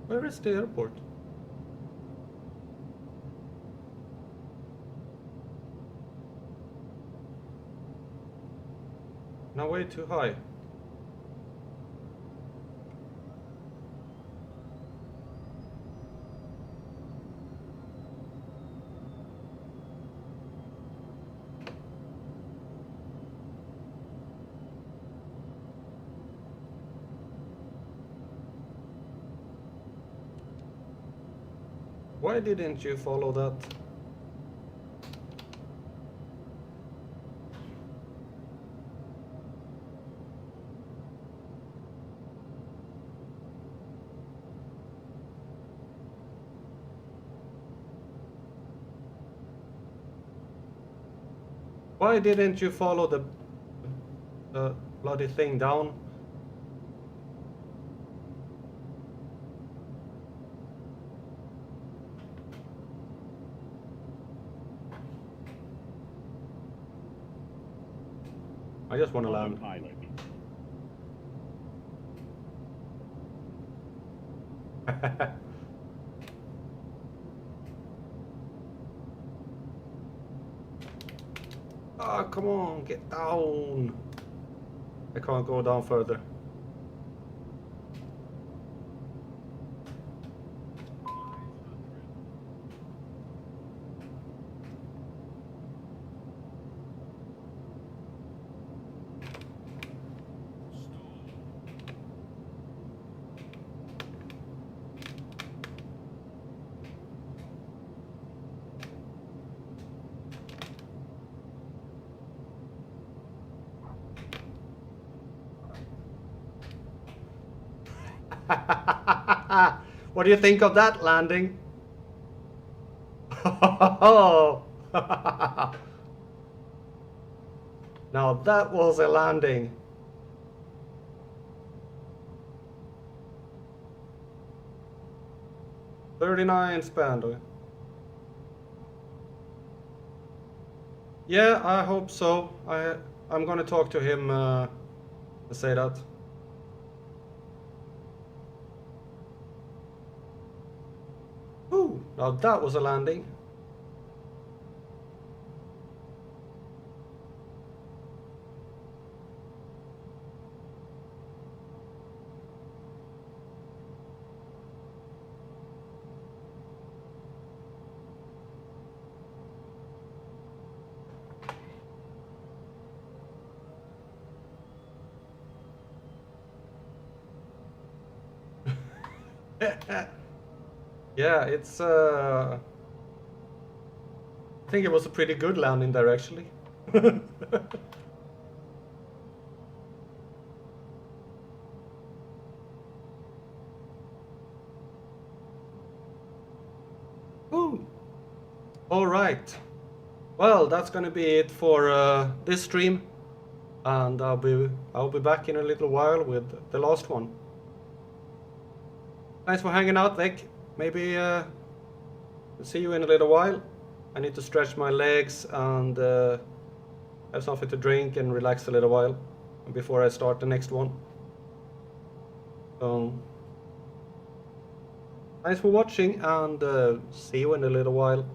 Where is the airport? No, way too high. Why didn't you follow that? Why didn't you follow the bloody thing down? I just want to land. Autopilot. Ah, come on, get down. I can't go down further. What do you think of that landing? Now that was a landing. $39 spent. Yeah, I hope so. I'm gonna talk to him and say that. Ooh, now that was a landing. Yeah, it's I think it was a pretty good landing there actually. Ooh. All right. Well, that's gonna be it for this stream, and I'll be back in a little while with the last one. Thanks for hanging out, Vic. Maybe see you in a little while. I need to stretch my legs and have something to drink and relax a little while before I start the next one. Thanks for watching, and see you in a little while.